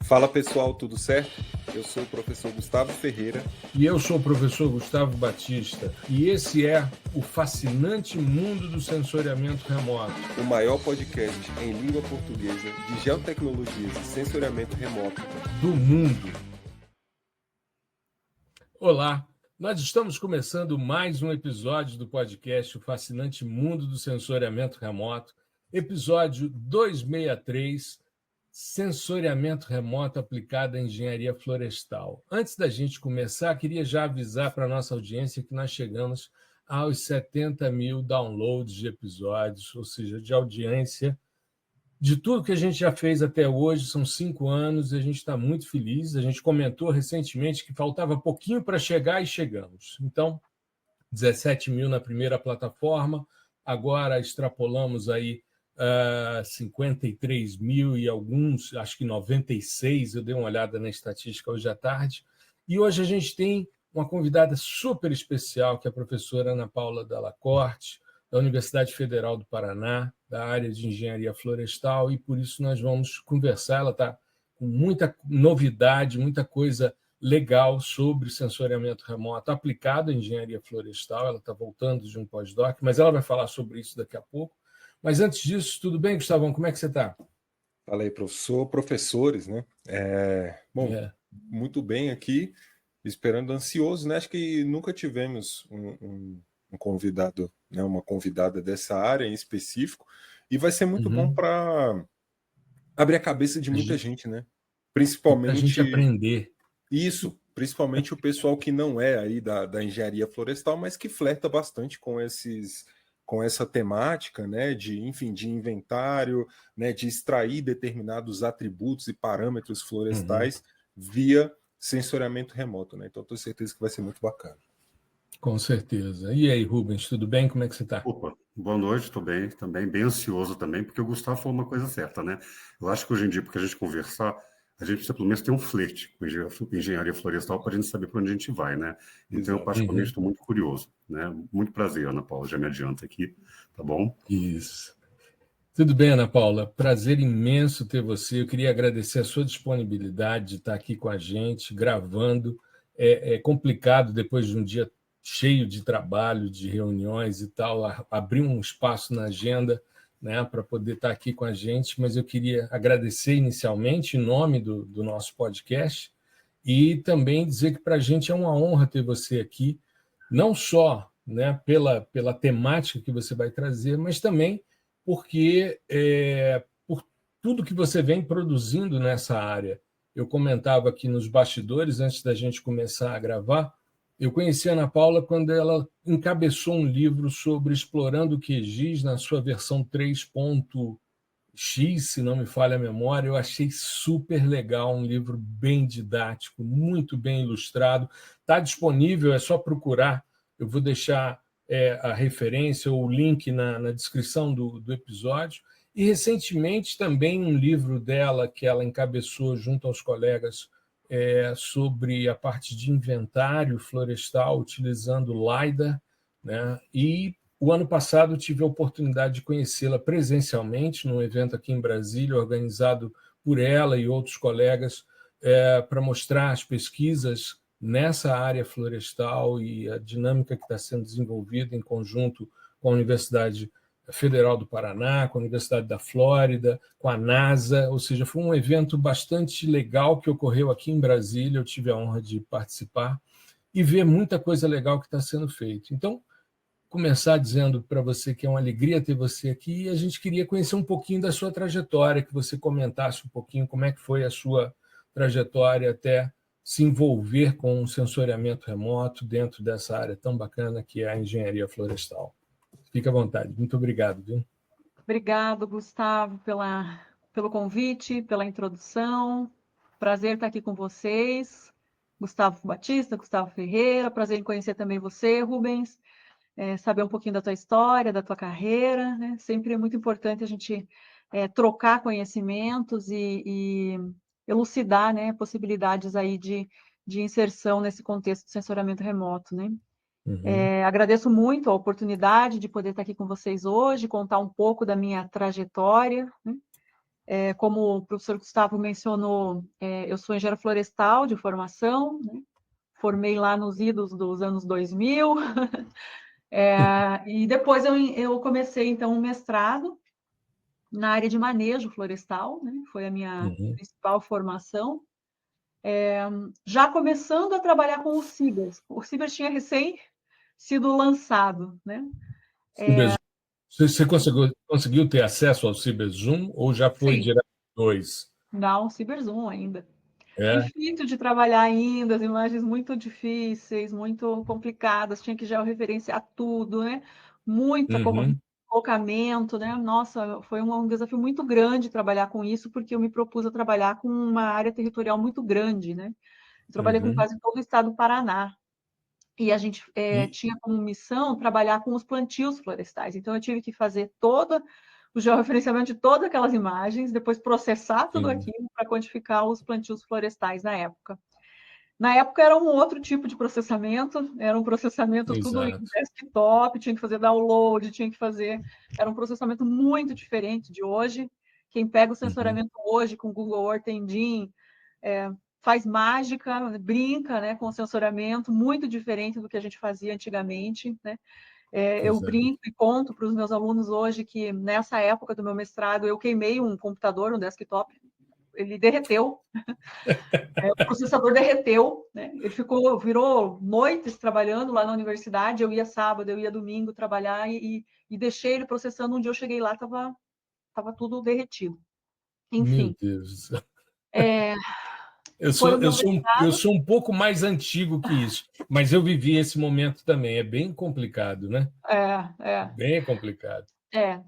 Fala pessoal, tudo certo? Eu sou o professor Gustavo Ferreira. E eu sou o professor Gustavo Batista. E esse é o fascinante mundo do sensoriamento remoto. O maior podcast em língua portuguesa de geotecnologias e sensoriamento remoto do mundo. Olá, nós estamos começando mais um episódio do podcast O Fascinante Mundo do Sensoriamento Remoto, episódio 263, Sensoriamento Remoto aplicado à engenharia florestal. Antes da gente começar, queria já avisar para a nossa audiência que nós chegamos aos 70 mil downloads de episódios, ou seja, de audiência. De tudo que a gente já fez até hoje, são 5 anos, e a gente está muito feliz. A gente comentou recentemente que faltava pouquinho para chegar e chegamos. Então, 17 mil na primeira plataforma, agora extrapolamos aí 53 mil e alguns, acho que 96, eu dei uma olhada na estatística hoje à tarde. E hoje a gente tem uma convidada super especial, que é a professora Ana Paula Dalla Corte, da Universidade Federal do Paraná, da área de engenharia florestal, e por isso nós vamos conversar. Ela está com muita novidade, muita coisa legal sobre sensoriamento remoto aplicado à engenharia florestal. Ela está voltando de um pós-doc, mas ela vai falar sobre isso daqui a pouco. Mas antes disso, tudo bem, Gustavão? Como é que você está? Fala aí, professor, professores, né? Muito bem aqui, esperando, ansioso, né? Acho que nunca tivemos um convidado, né? Uma convidada dessa área em específico, e vai ser muito bom para abrir a cabeça de muita gente, né? Principalmente para a gente aprender. Isso, principalmente o pessoal que não é aí da engenharia florestal, mas que flerta bastante com essa temática, né, enfim, de inventário, né, de extrair determinados atributos e parâmetros florestais via sensoriamento remoto, né? Então, tenho certeza que vai ser muito bacana. Com certeza. E aí, Rubens, tudo bem? Como é que você está? Opa, boa noite, estou bem, também bem ansioso também, porque o Gustavo falou uma coisa certa, né? Eu acho que hoje em dia, porque a gente conversar, a gente precisa pelo menos ter um flerte com engenharia florestal para a gente saber para onde a gente vai, né? Então, eu particularmente estou muito curioso, né? Muito prazer, Ana Paula, já me adianta aqui, tá bom? Isso. Tudo bem, Ana Paula? Prazer imenso ter você. Eu queria agradecer a sua disponibilidade de estar aqui com a gente, gravando. É complicado, depois de um dia cheio de trabalho, de reuniões e tal, abrir um espaço na agenda, né, para poder estar aqui com a gente, mas eu queria agradecer inicialmente em nome do nosso podcast e também dizer que para a gente é uma honra ter você aqui, não só, né, pela temática que você vai trazer, mas também porque por tudo que você vem produzindo nessa área. Eu comentava aqui nos bastidores, antes da gente começar a gravar, eu conheci a Ana Paula quando ela encabeçou um livro sobre explorando o QGIS na sua versão 3.x, se não me falha a memória. Eu achei super legal, um livro bem didático, muito bem ilustrado. Está disponível, é só procurar. Eu vou deixar a referência ou o link na descrição do episódio. E, recentemente, também um livro dela que ela encabeçou junto aos colegas sobre a parte de inventário florestal, utilizando LiDAR, né? E o ano passado tive a oportunidade de conhecê-la presencialmente num evento aqui em Brasília, organizado por ela e outros colegas, para mostrar as pesquisas nessa área florestal e a dinâmica que está sendo desenvolvida em conjunto com a Universidade Federal do Paraná, com a Universidade da Flórida, com a NASA, ou seja, foi um evento bastante legal que ocorreu aqui em Brasília. Eu tive a honra de participar e ver muita coisa legal que está sendo feita. Então, começar dizendo para você que é uma alegria ter você aqui, e a gente queria conhecer um pouquinho da sua trajetória, que você comentasse um pouquinho como é que foi a sua trajetória até se envolver com um sensoriamento remoto dentro dessa área tão bacana que é a engenharia florestal. Fica à vontade. Muito obrigado, viu? Obrigado, Gustavo, pelo convite, pela introdução. Prazer estar aqui com vocês. Gustavo Batista, Gustavo Ferreira. Prazer em conhecer também você, Rubens. Saber um pouquinho da tua história, da tua carreira, né? Sempre é muito importante a gente trocar conhecimentos e elucidar, né, possibilidades aí de inserção nesse contexto de sensoriamento remoto, né? Agradeço muito a oportunidade de poder estar aqui com vocês hoje, contar um pouco da minha trajetória, né? Como o professor Gustavo mencionou, eu sou engenheira florestal de formação, né? Formei lá nos idos dos anos 2000, e depois eu comecei, então, um mestrado na área de manejo florestal, né? Foi a minha principal formação. Já começando a trabalhar com o Cibers. O Cibers tinha recém sido lançado, né? Você conseguiu ter acesso ao CiberZoom ou já foi Sim. direto 2? Não, Cyberzoom ainda. É? Difícil de trabalhar ainda, as imagens muito difíceis, muito complicadas, tinha que georreferenciar tudo, né? Muito Uhum. focamento, né? Nossa, foi um desafio muito grande trabalhar com isso, porque eu me propus a trabalhar com uma área territorial muito grande, né? Eu trabalhei com Uhum. quase todo o estado do Paraná. E a gente E, tinha como missão trabalhar com os plantios florestais. Então, eu tive que fazer todo o georreferenciamento de todas aquelas imagens, depois processar tudo sim, aquilo para quantificar os plantios florestais na época. Na época era um outro tipo de processamento, era um processamento tudo em exato. desktop, tinha que fazer download, tinha que fazer. Era um processamento muito diferente de hoje. Quem pega o Uhum. sensoramento hoje com Google Earth Engine faz mágica, brinca, né, com o sensoramento, muito diferente do que a gente fazia antigamente, né? Eu Exato. brinco e conto para os meus alunos hoje que nessa época do meu mestrado eu queimei um computador, um desktop, ele derreteu, o processador derreteu, né? Ele virou noites trabalhando lá na universidade, eu ia sábado, eu ia domingo trabalhar e deixei ele processando. Um dia eu cheguei lá, tava tudo derretido. Meu Enfim, Deus do céu. é, Eu foi sou, o eu meu sou, eu mestrado. sou um pouco mais antigo que isso, mas eu vivi esse momento também. É bem complicado, né? É, é. Bem complicado.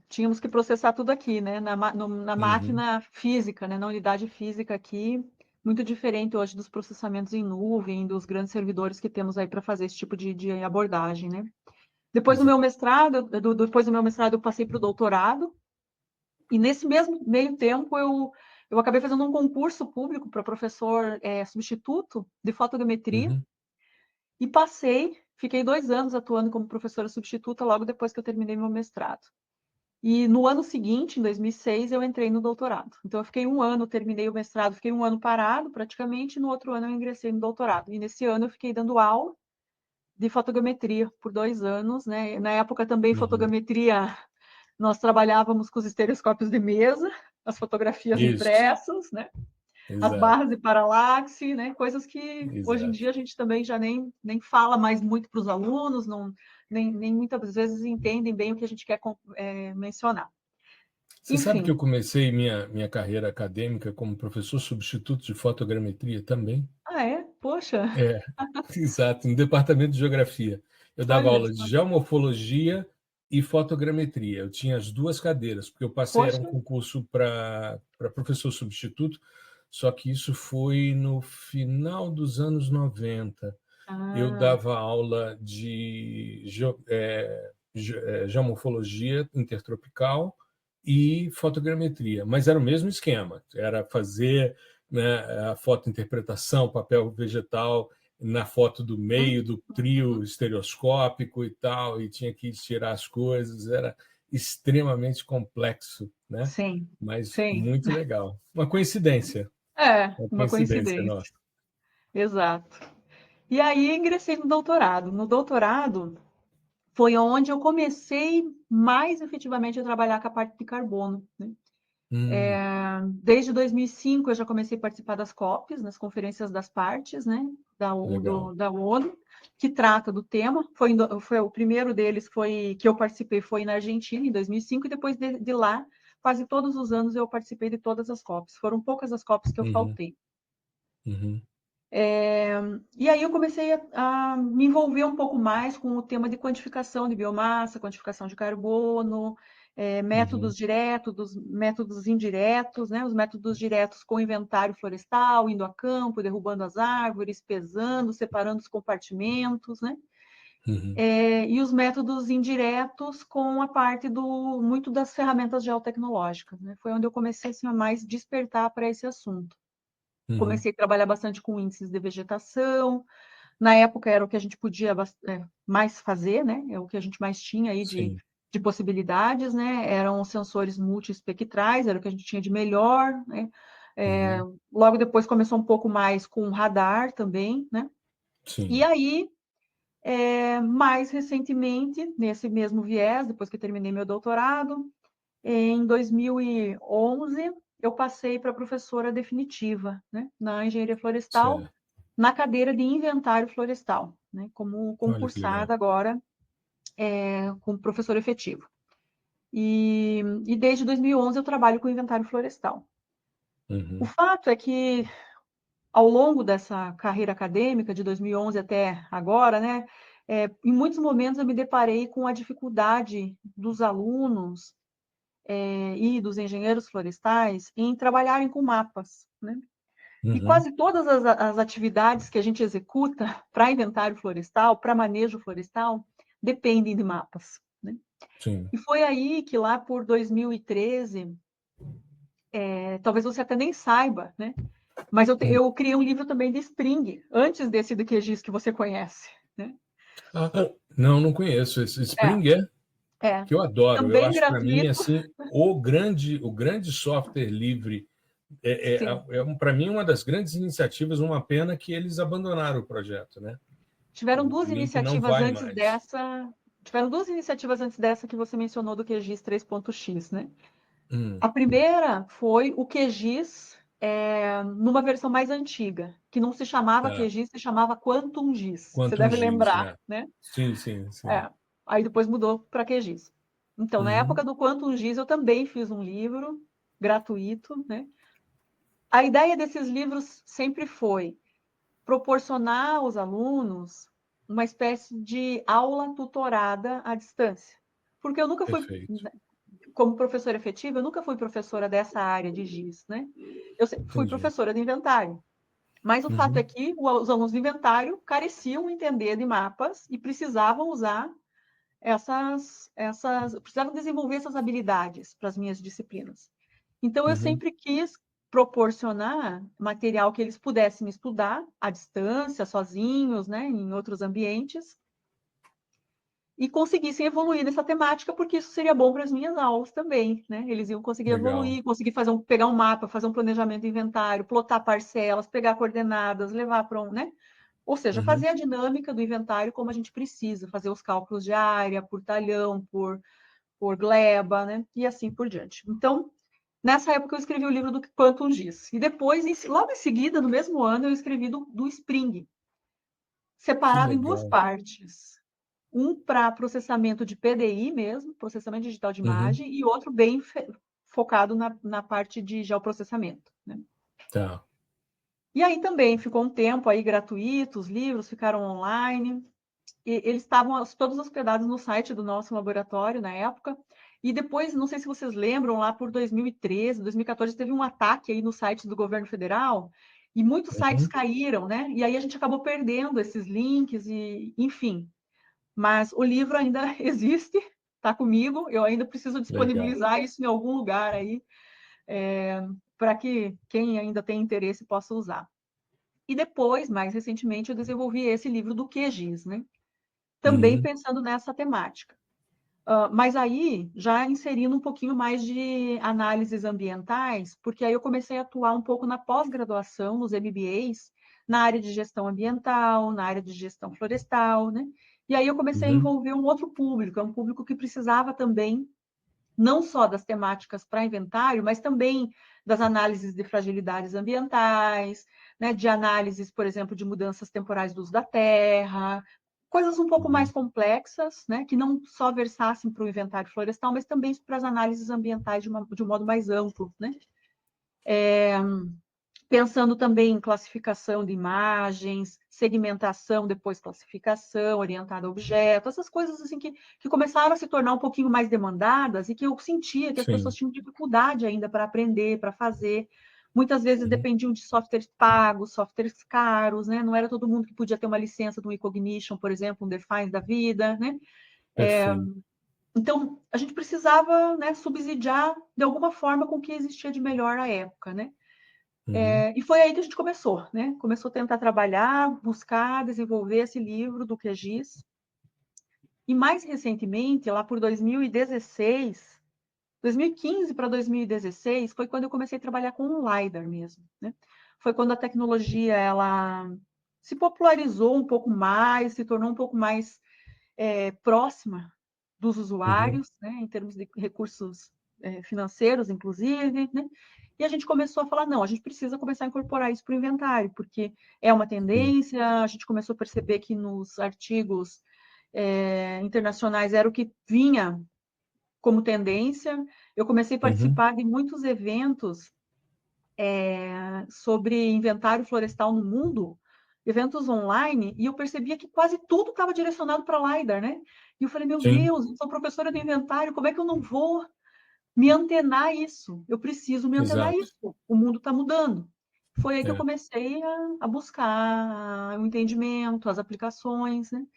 Tínhamos que processar tudo aqui, né? Na Uhum. máquina física, né? Na unidade física aqui, muito diferente hoje dos processamentos em nuvem, dos grandes servidores que temos aí para fazer esse tipo de abordagem, né? Exato. Depois do meu mestrado, eu passei para o doutorado, e nesse mesmo meio tempo eu acabei fazendo um concurso público para professor substituto de fotogrametria, Uhum. e passei, fiquei 2 anos atuando como professora substituta logo depois que eu terminei meu mestrado. E no ano seguinte, em 2006, eu entrei no doutorado. Então, eu fiquei um ano, terminei o mestrado, fiquei um ano parado praticamente, e no outro ano eu ingressei no doutorado. E nesse ano eu fiquei dando aula de fotogrametria por 2 anos, né? Na época também, Uhum. fotogrametria, nós trabalhávamos com os estereoscópios de mesa, as fotografias Isso, impressas, né? As exato, barras de paralaxe, né? Coisas que hoje em exato. dia a gente também já nem fala mais muito para os alunos, não, nem muitas vezes entendem bem o que a gente quer mencionar. Você sabe que Enfim. eu comecei minha carreira acadêmica como professor substituto de fotogrametria também? Ah, é? Poxa, É, exato, no departamento de geografia. Eu dava olha aula de só. geomorfologia e fotogrametria. Eu tinha as duas cadeiras, porque eu passei, era um Poxa. concurso para professor substituto, só que isso foi no final dos anos 90. Eu Ah, dava aula de geomorfologia intertropical e fotogrametria, mas era o mesmo esquema, era fazer, né, a fotointerpretação, papel vegetal na foto do meio do trio estereoscópico e tal, e tinha que tirar as coisas, era extremamente complexo, né? sim, Mas sim. muito legal. Uma Uma coincidência coincidência. nossa. Exato. E aí ingressei no doutorado. No doutorado foi onde eu comecei mais efetivamente a trabalhar com a parte de carbono, né? Hum, Desde 2005 eu já comecei a participar das COPs, nas conferências das partes, né, legal. da ONU, que trata do tema. Foi o primeiro deles que eu participei foi na Argentina, em 2005, e depois de lá, quase todos os anos eu participei de todas as COPs. Foram poucas as COPs que eu Uhum, faltei. uhum, E aí eu comecei a me envolver um pouco mais com o tema de quantificação de biomassa, quantificação de carbono, uhum, métodos diretos, métodos indiretos, né? Os métodos diretos com inventário florestal, indo a campo, derrubando as árvores, pesando, separando os compartimentos, né? uhum, E os métodos indiretos com a parte muito das ferramentas geotecnológicas, né? Foi onde eu comecei assim, a mais despertar para esse assunto. uhum. Comecei a trabalhar bastante com índices de vegetação. Na época era o que a gente podia mais fazer, né? É o que a gente mais tinha aí Sim. de possibilidades, né? Eram sensores multiespectrais, era o que a gente tinha de melhor, né? Logo depois começou um pouco mais com radar também, né? Sim. E aí, mais recentemente, nesse mesmo viés, depois que eu terminei meu doutorado, em 2011, eu passei para professora definitiva, né? Na engenharia florestal, Certo. na cadeira de inventário florestal, né? Como Olha que legal. concursada agora, como professor efetivo. E desde 2011 eu trabalho com inventário florestal. O fato é que, ao longo dessa carreira acadêmica, de 2011 até agora, né, em muitos momentos eu me deparei com a dificuldade dos alunos e dos engenheiros florestais em trabalharem com mapas, né? E quase todas as atividades que a gente executa para inventário florestal, para manejo florestal, dependem de mapas, né? Sim. E foi aí que, lá por 2013, talvez você até nem saiba, né? Mas eu criei um livro também de Spring, antes desse do QGIS que você conhece, né? Não conheço. Esse É, Springer, é. que eu adoro. Eu Também acho, para mim, gratuito, assim, o grande software livre. sim. Para mim, uma das grandes iniciativas. Uma pena que eles abandonaram o projeto, né? Tiveram O duas link não iniciativas vai antes mais. dessa. Tiveram duas iniciativas antes dessa que você mencionou do QGIS 3.x, né? Hum, A primeira foi o QGIS numa versão mais antiga, que não se chamava tá. QGIS, se chamava QuantumGIS. Você Quantum deve Giz, lembrar, né? né? Sim, sim, sim. É. Aí depois mudou para QGIS. Então, na Uhum, época do QuantumGIS, eu também fiz um livro gratuito, né? A ideia desses livros sempre foi proporcionar aos alunos uma espécie de aula tutorada à distância. Porque eu nunca fui, perfeito. como professora efetiva, eu nunca fui professora dessa área de GIS, né? Eu sempre fui Entendi. professora de inventário. Mas o fato é Uhum, que os alunos de inventário careciam entender de mapas e precisavam usar precisavam desenvolver essas habilidades para as minhas disciplinas. Então, eu uhum. sempre quis proporcionar material que eles pudessem estudar à distância, sozinhos, né, em outros ambientes, e conseguissem evoluir nessa temática, porque isso seria bom para as minhas aulas também, né? Eles iam conseguir Legal. evoluir, conseguir pegar um mapa, fazer um planejamento de inventário, plotar parcelas, pegar coordenadas, levar para né? Ou seja, Uhum, fazer a dinâmica do inventário como a gente precisa, fazer os cálculos de área, por talhão, por gleba, né? E assim por diante. Então, nessa época eu escrevi o livro do Quantum GIS. E depois, logo em seguida, no mesmo ano, eu escrevi do Spring, que separado em duas legal. partes. Um para processamento de PDI mesmo, processamento digital de Uhum, imagem, e outro bem focado na parte de geoprocessamento, né? tá. E aí também ficou um tempo aí gratuito, os livros ficaram online, e eles estavam todos hospedados no site do nosso laboratório na época, e depois, não sei se vocês lembram, lá por 2013, 2014, teve um ataque aí no site do governo federal, e muitos sites Uhum, caíram, né? E aí a gente acabou perdendo esses links, e enfim. Mas o livro ainda existe, está comigo, eu ainda preciso legal. disponibilizar isso em algum lugar aí, para que quem ainda tem interesse possa usar. E depois, mais recentemente, eu desenvolvi esse livro do QGIS, né? Também Uhum, pensando nessa temática. Mas aí, já inserindo um pouquinho mais de análises ambientais, porque aí eu comecei a atuar um pouco na pós-graduação, nos MBAs, na área de gestão ambiental, na área de gestão florestal, né? E aí eu comecei a uhum, envolver um outro público, um público que precisava também, não só das temáticas para inventário, mas também das análises de fragilidades ambientais, né, de análises, por exemplo, de mudanças temporais do uso da terra, coisas um pouco mais uhum. complexas, né, que não só versassem para o inventário florestal, mas também para as análises ambientais de um modo mais amplo, né? Pensando também em classificação de imagens, segmentação, depois classificação, orientada a objeto, essas coisas assim que começaram a se tornar um pouquinho mais demandadas e que eu sentia que as pessoas Sim. tinham dificuldade ainda para aprender, para fazer. Muitas vezes Uhum, dependiam de softwares pagos, softwares caros, né? Não era todo mundo que podia ter uma licença do eCognition, por exemplo, um Define da vida, né? perfeito. Então, a gente precisava, né, subsidiar de alguma forma com o que existia de melhor à época, né? Uhum, E foi aí que a gente começou, né? Começou a tentar trabalhar, buscar, desenvolver esse livro do QGIS. E mais recentemente, lá por 2016, 2015 para 2016, foi quando eu comecei a trabalhar com o LiDAR mesmo, né? Foi quando a tecnologia ela se popularizou um pouco mais, se tornou um pouco mais próxima dos usuários, né, em termos de recursos financeiros, inclusive, né? E a gente começou a falar, não, a gente precisa começar a incorporar isso para o inventário, porque é uma tendência, a gente começou a perceber que nos artigos internacionais era o que vinha como tendência. Eu comecei a participar de muitos eventos sobre inventário florestal no mundo, eventos online, e eu percebia que quase tudo estava direcionado para LiDAR, né? E eu falei, meu Sim, Deus, eu sou professora de inventário, como é que eu não vou me antenar isso? Eu preciso me antenar exato. isso. O mundo está mudando. Foi aí que eu É. comecei a buscar o entendimento, as aplicações, né?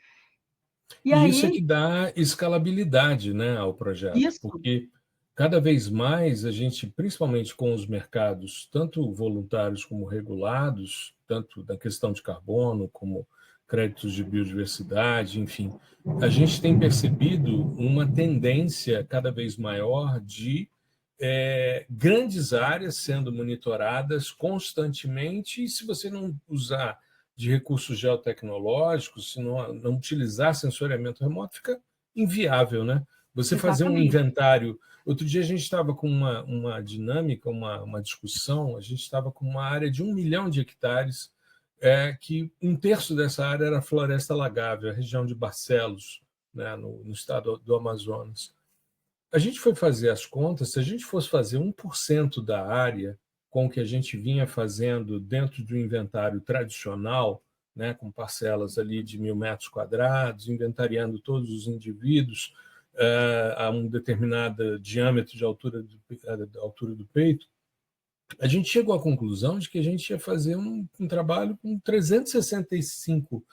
E E isso é aí, que dá escalabilidade, né, ao projeto, isso, porque cada vez mais a gente, principalmente com os mercados, tanto voluntários como regulados, tanto na questão de carbono, como créditos de biodiversidade, enfim, a gente tem percebido uma tendência cada vez maior de grandes áreas sendo monitoradas constantemente, e se você não usar de recursos geotecnológicos, se não utilizar sensoriamento remoto, fica inviável, né? Você fazer um exatamente. inventário. Outro dia a gente estava com uma dinâmica, uma discussão, a gente estava com uma área de 1 milhão de hectares, que um terço dessa área era floresta lagável, a região de Barcelos, né, no estado do Amazonas. A gente foi fazer as contas, se a gente fosse fazer 1% da área com o que a gente vinha fazendo dentro do inventário tradicional, né, com parcelas ali de 1.000 metros quadrados, inventariando todos os indivíduos a um determinado diâmetro de altura do peito, a gente chegou à conclusão de que a gente ia fazer um trabalho com 365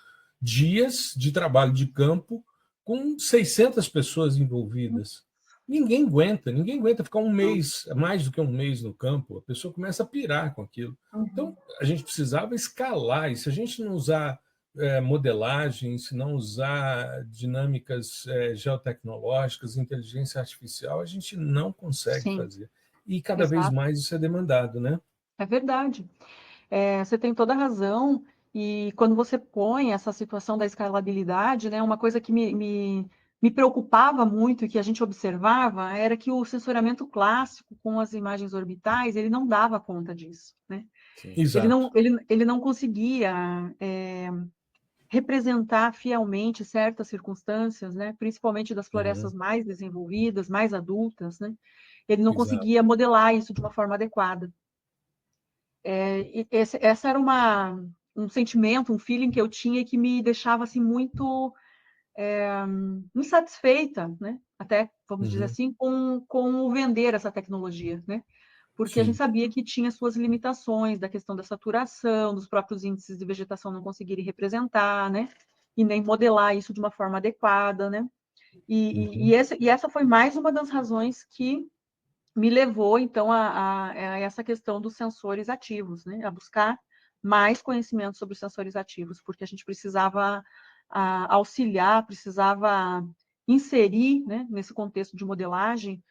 dias de trabalho de campo com 600 pessoas envolvidas. Ninguém aguenta ficar um mês, mais do que um mês no campo, a pessoa começa a pirar com aquilo. Então, Uhum. a gente precisava escalar, e se a gente não usar modelagem, se não usar dinâmicas geotecnológicas, inteligência artificial, a gente não consegue Sim, fazer. E cada vez exato, mais isso é demandado, né? é verdade. Você tem toda a razão, e quando você põe essa situação da escalabilidade, né, uma coisa que me preocupava muito e que a gente observava era que o sensoriamento clássico com as imagens orbitais, ele não dava conta disso, né? Sim. Exato. Ele não conseguia representar fielmente certas circunstâncias, né, principalmente das florestas Uhum. mais desenvolvidas, mais adultas, né? Ele não Exato. conseguia modelar isso de uma forma adequada. Essa era um sentimento, um feeling que eu tinha e que me deixava assim muito insatisfeita, né? Até, vamos dizer Uhum. assim, com o vender essa tecnologia, né? Porque a gente Sim. sabia que tinha suas limitações, da questão da saturação, dos próprios índices de vegetação não conseguirem representar, né? E nem modelar isso de uma forma adequada, né? Uhum. E essa foi mais uma das razões que me levou, então, a essa questão dos sensores ativos, né? A buscar mais conhecimento sobre os sensores ativos, porque a gente precisava auxiliar, precisava inserir, né, nesse contexto de modelagem,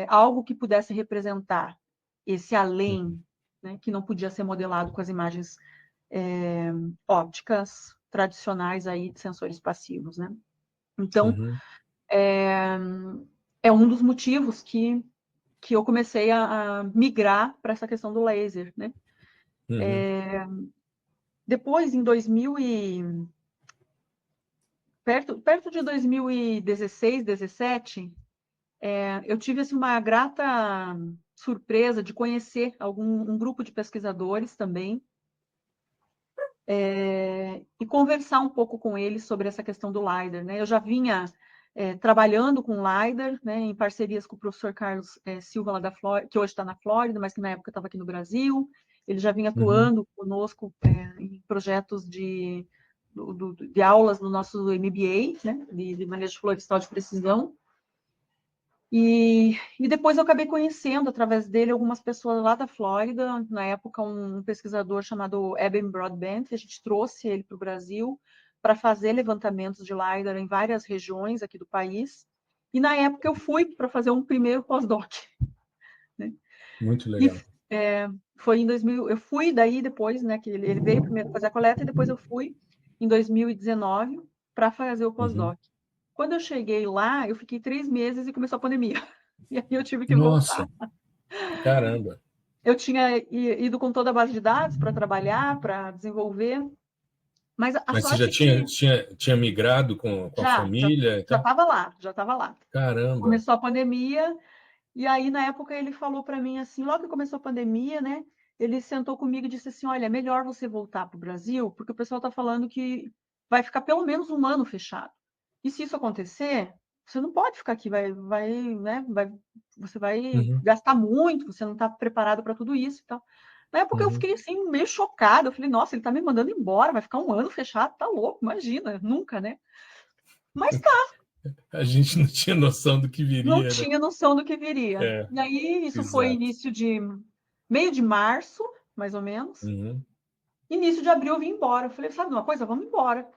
algo que pudesse representar esse Uhum. além, né, que não podia ser modelado com as imagens ópticas tradicionais aí de sensores passivos, né? Então, Uhum. é um dos motivos que eu comecei a migrar para essa questão do laser, né? Uhum. Depois, em 2000 e perto de 2016, 17, eu tive assim, uma grata surpresa de conhecer um grupo de pesquisadores também e conversar um pouco com eles sobre essa questão do LiDAR, né? Eu já vinha trabalhando com LiDAR, né, em parcerias com o professor Carlos Silva, lá da Flórida, que hoje está na Flórida, mas que na época estava aqui no Brasil. Ele já vinha Uhum. atuando conosco em projetos de aulas no nosso MBA, né, de manejo florestal de precisão. E depois eu acabei conhecendo, através dele, algumas pessoas lá da Flórida, na época um pesquisador chamado Eben Broadbent, a gente trouxe ele para o Brasil para fazer levantamentos de LiDAR em várias regiões aqui do país. E na época eu fui para fazer um primeiro pós-doc. Né? Muito legal. Foi em 2000, eu fui daí depois, né, que ele veio primeiro fazer a coleta, e depois eu fui em 2019 para fazer o pós-doc. Quando eu cheguei lá, eu fiquei 3 meses e começou a pandemia. E aí eu tive que voltar. Nossa, caramba. Eu tinha ido com toda a base de dados para trabalhar, para desenvolver, mas a Mas você já sorte é que tinha migrado com a família e já tal? estava lá, já estava lá. Caramba. Começou a pandemia, e aí na época ele falou para mim assim, logo que começou a pandemia, né? Ele sentou comigo e disse assim, olha, é melhor você voltar para o Brasil, porque o pessoal está falando que vai ficar pelo menos 1 ano fechado. E se isso acontecer, você não pode ficar aqui, você vai Uhum. gastar muito, você não está preparado para tudo isso e tal. Na época eu fiquei assim, meio chocada. Eu falei, nossa, ele está me mandando embora, vai ficar 1 ano fechado, tá louco, imagina, nunca, né? Mas tá, A gente não tinha noção do que não viria, né? tinha noção do que viria. É, E aí, isso foi exato. meio de março, mais ou menos. Uhum, Início de abril eu vim embora. Eu falei, sabe uma coisa? Vamos embora.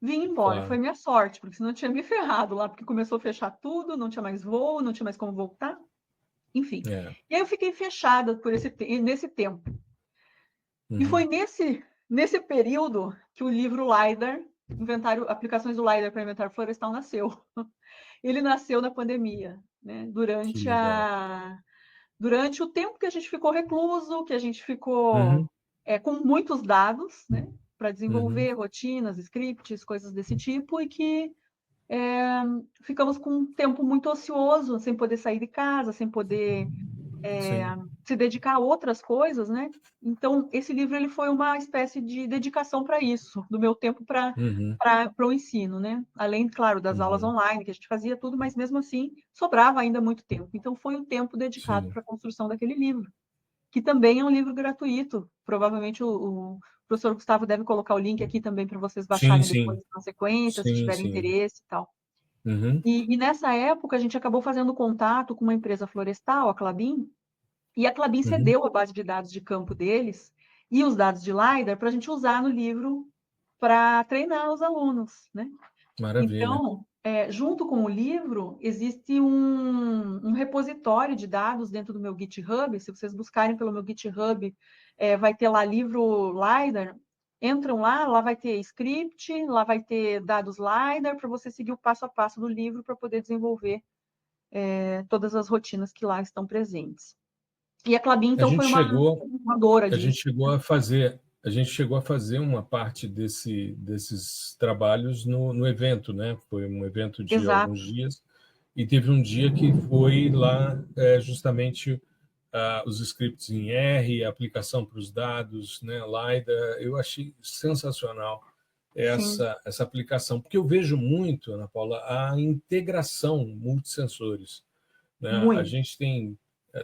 Vim embora. claro. Foi minha sorte, porque senão eu tinha me ferrado lá, porque começou a fechar tudo, não tinha mais voo, não tinha mais como voltar. Enfim. É. E aí eu fiquei fechada nesse tempo. E foi Uhum. nesse período que o livro LiDAR, Aplicações do LiDAR para Inventário Florestal, nasceu. Ele nasceu na pandemia, né? Que legal. Durante o tempo que a gente ficou recluso, que a gente ficou Uhum, com muitos dados, né, para uhum, desenvolver rotinas, scripts, coisas desse tipo, e que ficamos com um tempo muito ocioso, sem poder sair de casa, sem poder sim. se dedicar a outras coisas, né? Então, esse livro ele foi uma espécie de dedicação para isso, do meu tempo para Uhum, o ensino, né? Além, claro, das aulas uhum, online, que a gente fazia tudo, mas mesmo assim sobrava ainda muito tempo. Então, foi um tempo dedicado sim. para a construção daquele livro, que também é um livro gratuito. Provavelmente o professor Gustavo deve colocar o link aqui também para vocês Sim, baixarem depois sim. na sequência, se Sim, tiverem sim. interesse e tal. Uhum, E nessa época, a gente acabou fazendo contato com uma empresa florestal, a Klabin, e a Klabin uhum. cedeu a base de dados de campo deles e os dados de LiDAR para a gente usar no livro para treinar os alunos, né? Maravilha. Então, junto com o livro, existe um repositório de dados dentro do meu GitHub. Se vocês buscarem pelo meu GitHub, vai ter lá livro LiDAR. Entram lá vai ter script, lá vai ter dados LiDAR para você seguir o passo a passo do livro para poder desenvolver todas as rotinas que lá estão presentes. E a Klabin, A então, foi gente chegou, uma dora a gente disso. chegou a fazer, a gente chegou a fazer uma parte desses trabalhos no evento, né? Foi um evento de alguns Exato. dias e teve um dia que foi lá justamente os scripts em R, a aplicação para os dados, né? LiDAR. Eu achei sensacional Sim, essa aplicação, porque eu vejo muito, Ana Paula, a integração multissensores, né? A muito. gente tem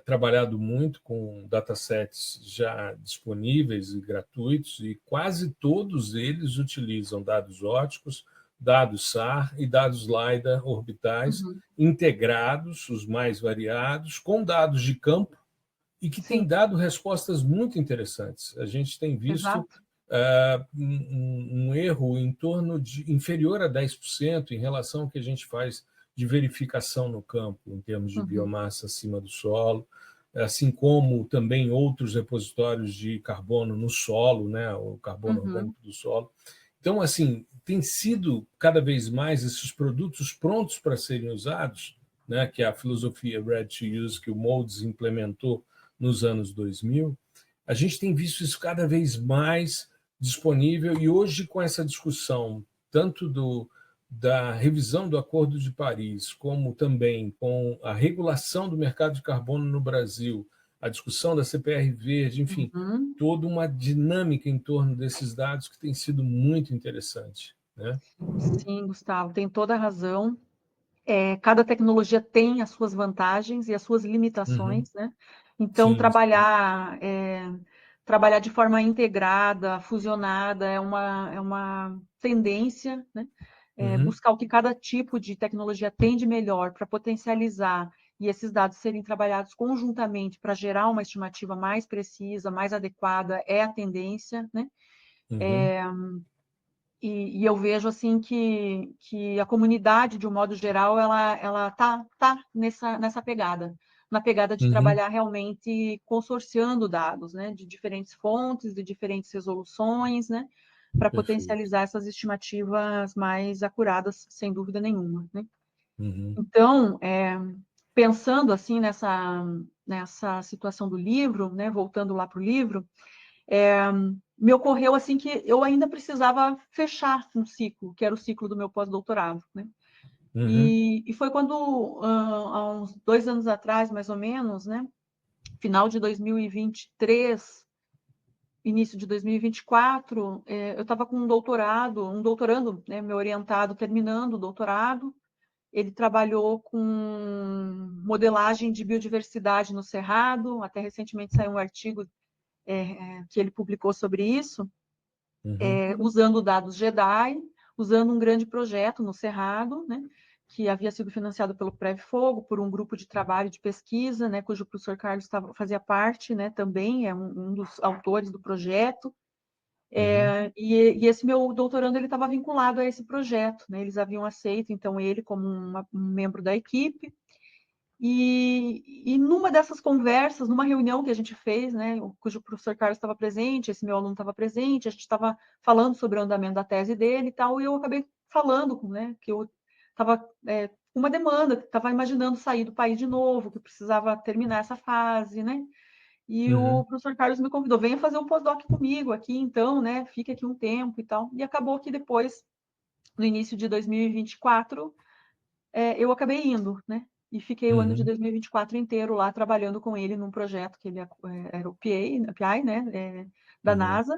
trabalhado muito com datasets já disponíveis e gratuitos, e quase todos eles utilizam dados ópticos, dados SAR e dados LiDAR orbitais Uhum. integrados, os mais variados, com dados de campo, e que tem Sim, dado respostas muito interessantes. A gente tem visto exato. um erro em torno de inferior a 10% em relação ao que a gente faz de verificação no campo, em termos de Uhum. biomassa acima do solo, assim como também outros repositórios de carbono no solo, né, o carbono Uhum. orgânico do solo. Então, assim, tem sido cada vez mais esses produtos prontos para serem usados, né, que é a filosofia Ready to Use que o Moldes implementou nos anos 2000, a gente tem visto isso cada vez mais disponível, e hoje, com essa discussão, tanto da revisão do Acordo de Paris, como também com a regulação do mercado de carbono no Brasil, a discussão da CPR Verde, enfim, Uhum. toda uma dinâmica em torno desses dados que tem sido muito interessante, né? Sim, Gustavo, tem toda a razão. Cada tecnologia tem as suas vantagens e as suas Uhum. limitações, né? Então, Sim, sim. trabalhar de forma integrada, fusionada, é uma tendência, né? Uhum. Buscar o que cada tipo de tecnologia tem de melhor para potencializar e esses dados serem trabalhados conjuntamente para gerar uma estimativa mais precisa, mais adequada, é a tendência, né? Uhum. E eu vejo assim que a comunidade, de um modo geral, ela tá nessa pegada, na pegada de trabalhar realmente consorciando dados, né, de diferentes fontes, de diferentes resoluções, né, para potencializar essas estimativas mais acuradas, sem dúvida nenhuma, né? Então, pensando assim nessa situação do livro, né, voltando lá para o livro, me ocorreu assim que eu ainda precisava fechar um ciclo, que era o ciclo do meu pós-doutorado, né? E foi quando, há uns 2 anos atrás, mais ou menos, né, final de 2023, início de 2024, eu estava com um doutorando, né, meu orientado terminando o doutorado. Ele trabalhou com modelagem de biodiversidade no Cerrado, até recentemente saiu um artigo que ele publicou sobre isso, usando dados GEDI, usando um grande projeto no Cerrado, né, que havia sido financiado pelo Prev-Fogo, por um grupo de trabalho de pesquisa, né, cujo professor Carlos fazia parte, né, também, é um dos autores do projeto. E esse meu doutorando ele estava vinculado a esse projeto, né, eles haviam aceito, então, ele como um membro da equipe. E numa dessas conversas, numa reunião que a gente fez, né, cujo professor Carlos estava presente, esse meu aluno estava presente, a gente estava falando sobre o andamento da tese dele e tal, e eu acabei falando, né, que eu estava com uma demanda, que estava imaginando sair do país de novo, que precisava terminar essa fase, né? E o professor Carlos me convidou, venha fazer um pós-doc comigo aqui, então, né, fique aqui um tempo e tal. E acabou que depois, no início de 2024, eu acabei indo, né? E fiquei o ano de 2024 inteiro lá trabalhando com ele num projeto que ele era o PI, né, da NASA,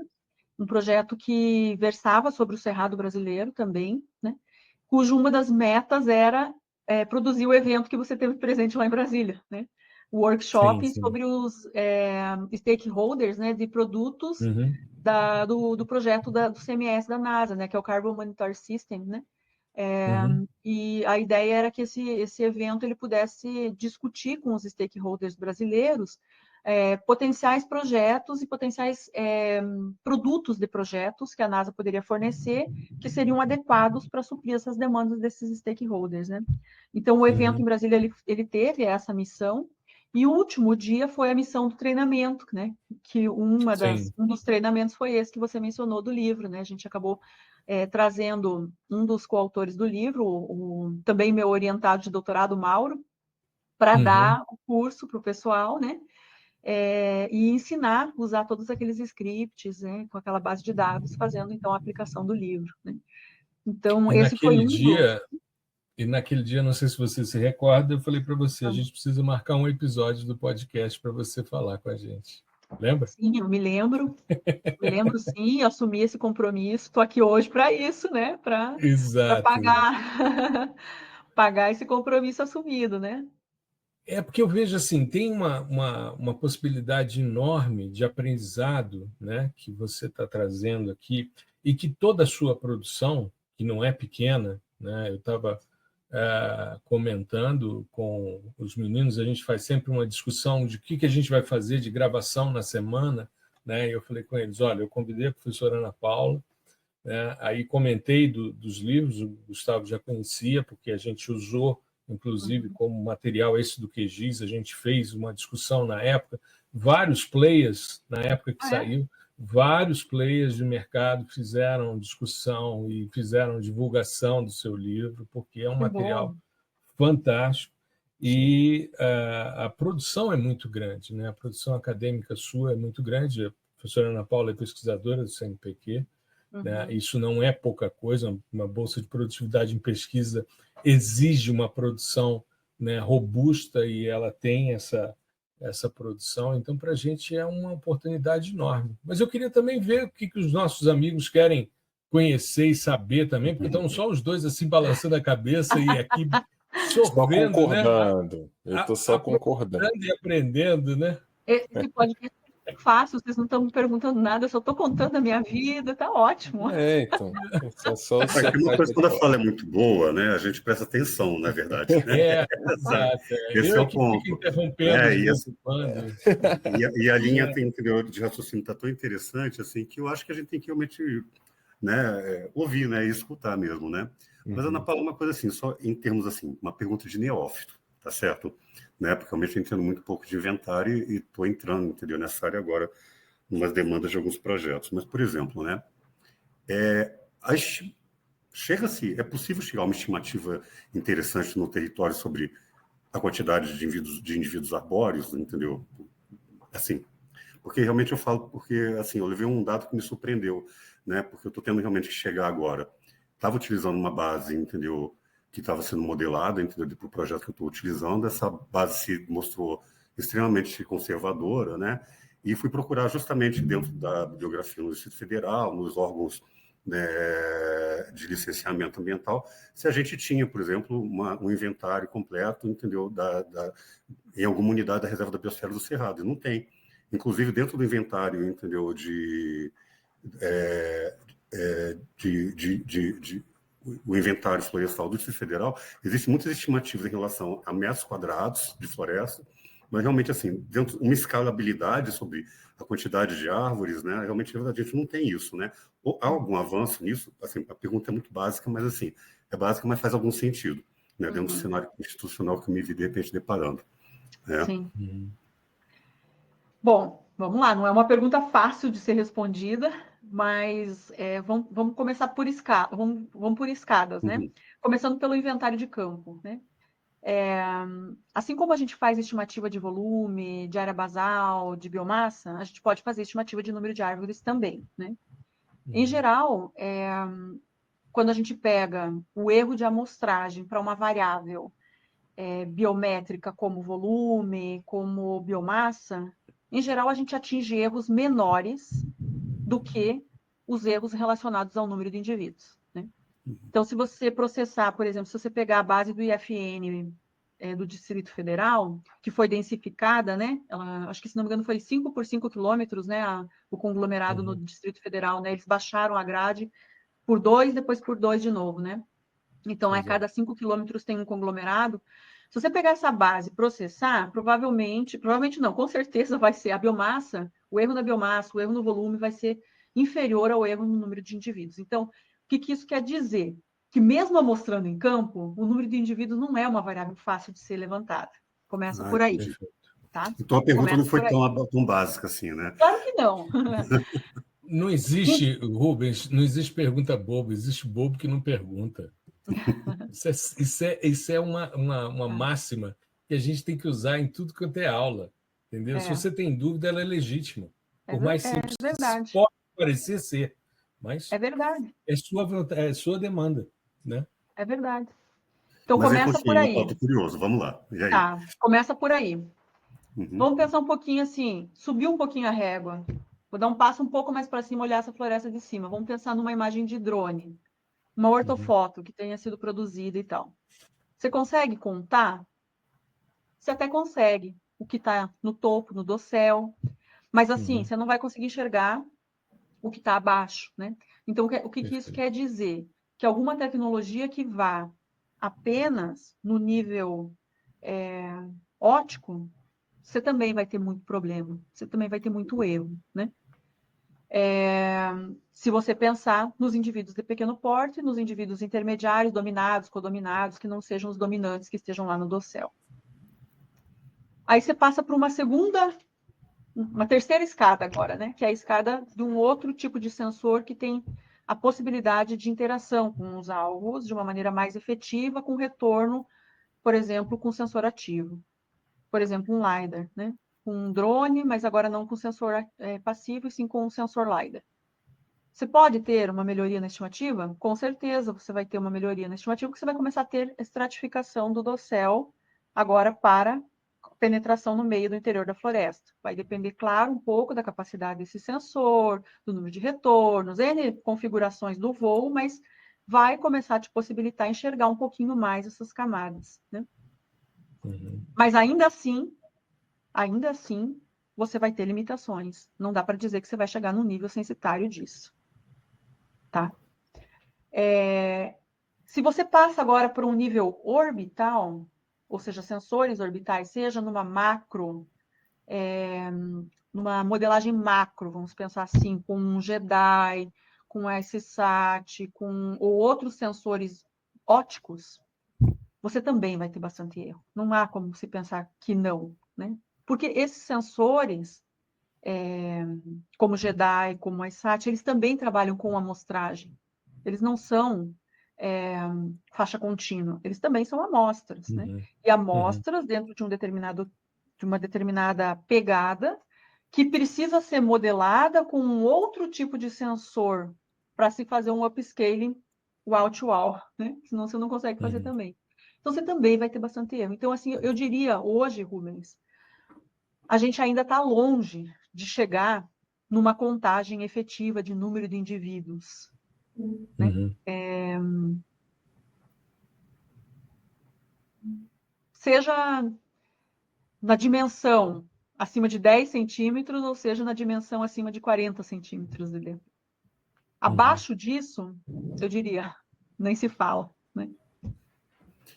um projeto que versava sobre o Cerrado brasileiro também, né? Cujo uma das metas era produzir o evento que você teve presente lá em Brasília, né? O workshop sobre os stakeholders, né, de produtos do projeto do CMS da NASA, né, que é o Carbon Monitor System, né? E a ideia era que esse evento ele pudesse discutir com os stakeholders brasileiros potenciais projetos e potenciais produtos de projetos que a NASA poderia fornecer, que seriam adequados para suprir essas demandas desses stakeholders, né? Então, o evento em Brasília ele teve essa missão, e o último dia foi a missão do treinamento, né? Que um dos treinamentos foi esse que você mencionou do livro, né? A gente acabou trazendo um dos coautores do livro, também meu orientado de doutorado, Mauro, para dar o curso para o pessoal, né? E ensinar a usar todos aqueles scripts, né? Com aquela base de dados, fazendo então a aplicação do livro, né? Então, esse foi um dos... E naquele dia, não sei se você se recorda, eu falei para você, a gente precisa marcar um episódio do podcast para você falar com a gente. Lembra? Sim, eu me lembro sim, assumi esse compromisso, estou aqui hoje para isso, né? Para pagar esse compromisso assumido, né? Porque eu vejo assim, tem uma possibilidade enorme de aprendizado, né, que você está trazendo aqui, e que toda a sua produção, que não é pequena, né, eu estava comentando com os meninos, a gente faz sempre uma discussão de o que a gente vai fazer de gravação na semana, né, e eu falei com eles, olha, eu convidei a professora Ana Paula, né, aí comentei dos livros, o Gustavo já conhecia, porque a gente usou inclusive como material esse do QGIS, a gente fez uma discussão na época, vários players, na época que saiu, vários players de mercado fizeram discussão e fizeram divulgação do seu livro, porque é um material fantástico, e a produção é muito grande, né? A produção acadêmica sua é muito grande, a professora Ana Paula é pesquisadora do CNPq, né? Isso não é pouca coisa, uma bolsa de produtividade em pesquisa exige uma produção, né, robusta, e ela tem essa produção, então para a gente é uma oportunidade enorme. Mas eu queria também ver o que os nossos amigos querem conhecer e saber também, porque estão só os dois assim balançando a cabeça e aqui sorvendo, só concordando, né? Eu estou só concordando e aprendendo, né? Esse podcast é fácil, vocês não estão me perguntando nada, eu só estou contando a minha vida, tá ótimo. Então, é só uma coisa, quando a fala é muito boa, né, a gente presta atenção, na verdade. Né? Exato. Esse é o ponto. Interrompendo e a linha de raciocínio está tão interessante assim, que eu acho que a gente tem que realmente né, ouvir, né, e escutar mesmo, né? Mas, Ana Paula, uma coisa assim, só em termos assim, uma pergunta de neófito, tá certo? Né? Porque realmente eu entendo muito pouco de inventário e estou entrando, entendeu, nessa área agora, umas demandas de alguns projetos. Mas, por exemplo, né, chega-se, é possível chegar a uma estimativa interessante no território sobre a quantidade de indivíduos arbóreos, entendeu? Assim, porque realmente eu falo, porque assim, eu levei um dado que me surpreendeu, né? Porque eu estou tendo realmente que chegar agora. Estava utilizando uma base, entendeu? Que estava sendo modelada, entendeu? Para o projeto que eu estou utilizando. Essa base se mostrou extremamente conservadora, né? E fui procurar justamente dentro da bibliografia no Distrito Federal, nos órgãos, né, de licenciamento ambiental, se a gente tinha, por exemplo, um inventário completo, entendeu? Em alguma unidade da Reserva da Biosfera do Cerrado. E não tem. Inclusive, dentro do inventário, entendeu? O inventário florestal do Distrito Federal, existem muitas estimativas em relação a metros quadrados de floresta, mas realmente, assim, dentro uma escalabilidade sobre a quantidade de árvores, né? Realmente, a gente não tem isso, né? Ou há algum avanço nisso? Assim, a pergunta é muito básica, mas, assim, é básica, mas faz algum sentido, né? Dentro do cenário institucional que eu me vi, de repente, deparando. Né? Sim. Bom, vamos lá. Não é uma pergunta fácil de ser respondida, mas vamos começar por escada, vamos por escadas, né? Começando pelo inventário de campo, né? Assim como a gente faz estimativa de volume, de área basal, de biomassa, a gente pode fazer estimativa de número de árvores também, né? Em geral, quando a gente pega o erro de amostragem para uma variável biométrica como volume, como biomassa, em geral a gente atinge erros menores do que os erros relacionados ao número de indivíduos, né? Então, se você processar, por exemplo, se você pegar a base do IFN do Distrito Federal, que foi densificada, né? Acho que, se não me engano, foi 5 por 5 quilômetros, né? O conglomerado no Distrito Federal, né? Eles baixaram a grade por 2, depois por 2 de novo, né? Então, a cada 5 quilômetros tem um conglomerado. Se você pegar essa base e processar, provavelmente não, com certeza vai ser a biomassa, o erro na biomassa, o erro no volume vai ser inferior ao erro no número de indivíduos. Então, o que isso quer dizer? Que mesmo amostrando em campo, o número de indivíduos não é uma variável fácil de ser levantada. Começa por aí, tá? Então a pergunta Começa não foi tão básica assim, né? Claro que não. Não existe, Rubens, não existe pergunta boba, existe bobo que não pergunta. Isso é uma máxima que a gente tem que usar em tudo quanto é aula, entendeu? Se você tem dúvida, ela é legítima. Por mais simples que verdade. pode parecer ser, mas É verdade. é sua demanda, né? É verdade. Então, Mas aí começa por continua, aí. estou curioso, vamos lá. E aí? Tá, começa por aí. Uhum. Vamos pensar um pouquinho assim, subir um pouquinho a régua. Vou dar um passo um pouco mais para cima, olhar essa floresta de cima. Vamos pensar numa imagem de drone, uma ortofoto que tenha sido produzida e tal. Você consegue contar? Você até consegue o que está no topo, no dossel, mas assim, você não vai conseguir enxergar o que está abaixo, né? Então, o que isso quer dizer? Que alguma tecnologia que vá apenas no nível óptico, você também vai ter muito problema, você também vai ter muito erro, né? Se você pensar nos indivíduos de pequeno porte, nos indivíduos intermediários, dominados, codominados, que não sejam os dominantes que estejam lá no dossel. Aí você passa para uma terceira escada agora, né? Que é a escada de um outro tipo de sensor que tem a possibilidade de interação com os alvos de uma maneira mais efetiva, com retorno, por exemplo, com sensor ativo. Por exemplo, um LiDAR, né? Um drone, mas agora não com sensor passivo, e sim com um sensor LiDAR. Você pode ter uma melhoria na estimativa? Com certeza você vai ter uma melhoria na estimativa, porque você vai começar a ter estratificação do dossel agora para penetração no meio do interior da floresta. Vai depender, claro, um pouco da capacidade desse sensor, do número de retornos, N configurações do voo, mas vai começar a te possibilitar enxergar um pouquinho mais essas camadas, né? Mas ainda assim, você vai ter limitações. Não dá para dizer que você vai chegar no nível censitário disso. Tá? Se você passa agora para um nível orbital, ou seja, sensores orbitais, seja numa numa modelagem macro, vamos pensar assim, com um JEDI, com SSAT, ou outros sensores ópticos, você também vai ter bastante erro. Não há como se pensar que não, né? Porque esses sensores, como GEDI, como ISAT, eles também trabalham com amostragem. Eles não são faixa contínua, eles também são amostras, né? E amostras dentro de uma determinada pegada que precisa ser modelada com um outro tipo de sensor para se fazer um upscaling wall-to-wall, né? Senão você não consegue fazer também. Então, você também vai ter bastante erro. Então, assim, eu diria hoje, Rubens, a gente ainda está longe de chegar numa contagem efetiva de número de indivíduos, né? Seja na dimensão acima de 10 centímetros, ou seja, na dimensão acima de 40 centímetros de dentro. Abaixo disso, eu diria, nem se fala, né?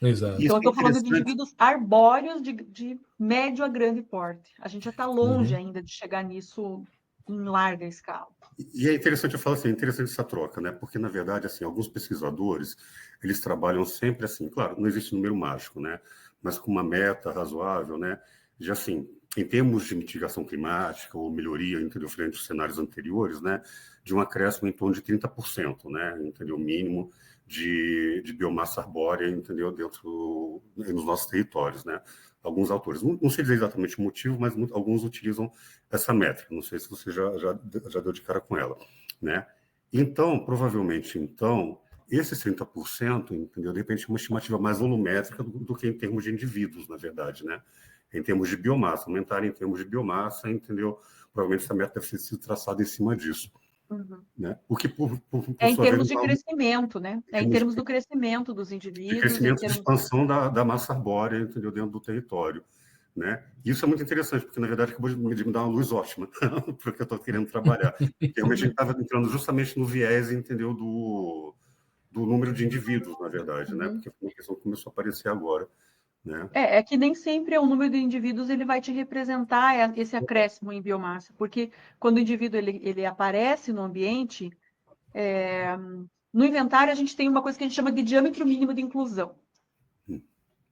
Exato. Então, eu estou falando de indivíduos arbóreos de médio a grande porte. A gente já está longe ainda de chegar nisso em larga escala. E é interessante, eu falo assim, é interessante essa troca, né? Porque, na verdade, assim, alguns pesquisadores, eles trabalham sempre assim, claro, não existe número mágico, né? Mas com uma meta razoável, né? Já assim, em termos de mitigação climática ou melhoria, entendeu, frente aos cenários anteriores, né? De um acréscimo em torno de 30%, né? Entendeu? Mínimo de biomassa arbórea, entendeu? Nos nossos territórios, né? Alguns autores. Não sei dizer exatamente o motivo, mas alguns utilizam essa métrica. Não sei se você já deu de cara com ela, né? Então, provavelmente, esses 30%, entendeu? De repente, uma estimativa mais volumétrica do que em termos de indivíduos, na verdade, né? Em termos de biomassa, aumentar em termos de biomassa, entendeu? Provavelmente essa meta deve ter sido traçada em cima disso. Né? O que, por em sua termos vez, de crescimento, né? Em termos do crescimento dos de indivíduos. crescimento e expansão da massa arbórea, entendeu? Dentro do território. Né? Isso é muito interessante, porque, na verdade, acabou de me dar uma luz ótima para o que eu estou querendo trabalhar. Realmente, a gente estava entrando justamente no viés, entendeu? Do número de indivíduos, na verdade, né? Porque foi uma questão que começou a aparecer agora. Né? É que nem sempre o número de indivíduos ele vai te representar esse acréscimo em biomassa, porque quando o indivíduo ele aparece no ambiente, no inventário a gente tem uma coisa que a gente chama de diâmetro mínimo de inclusão.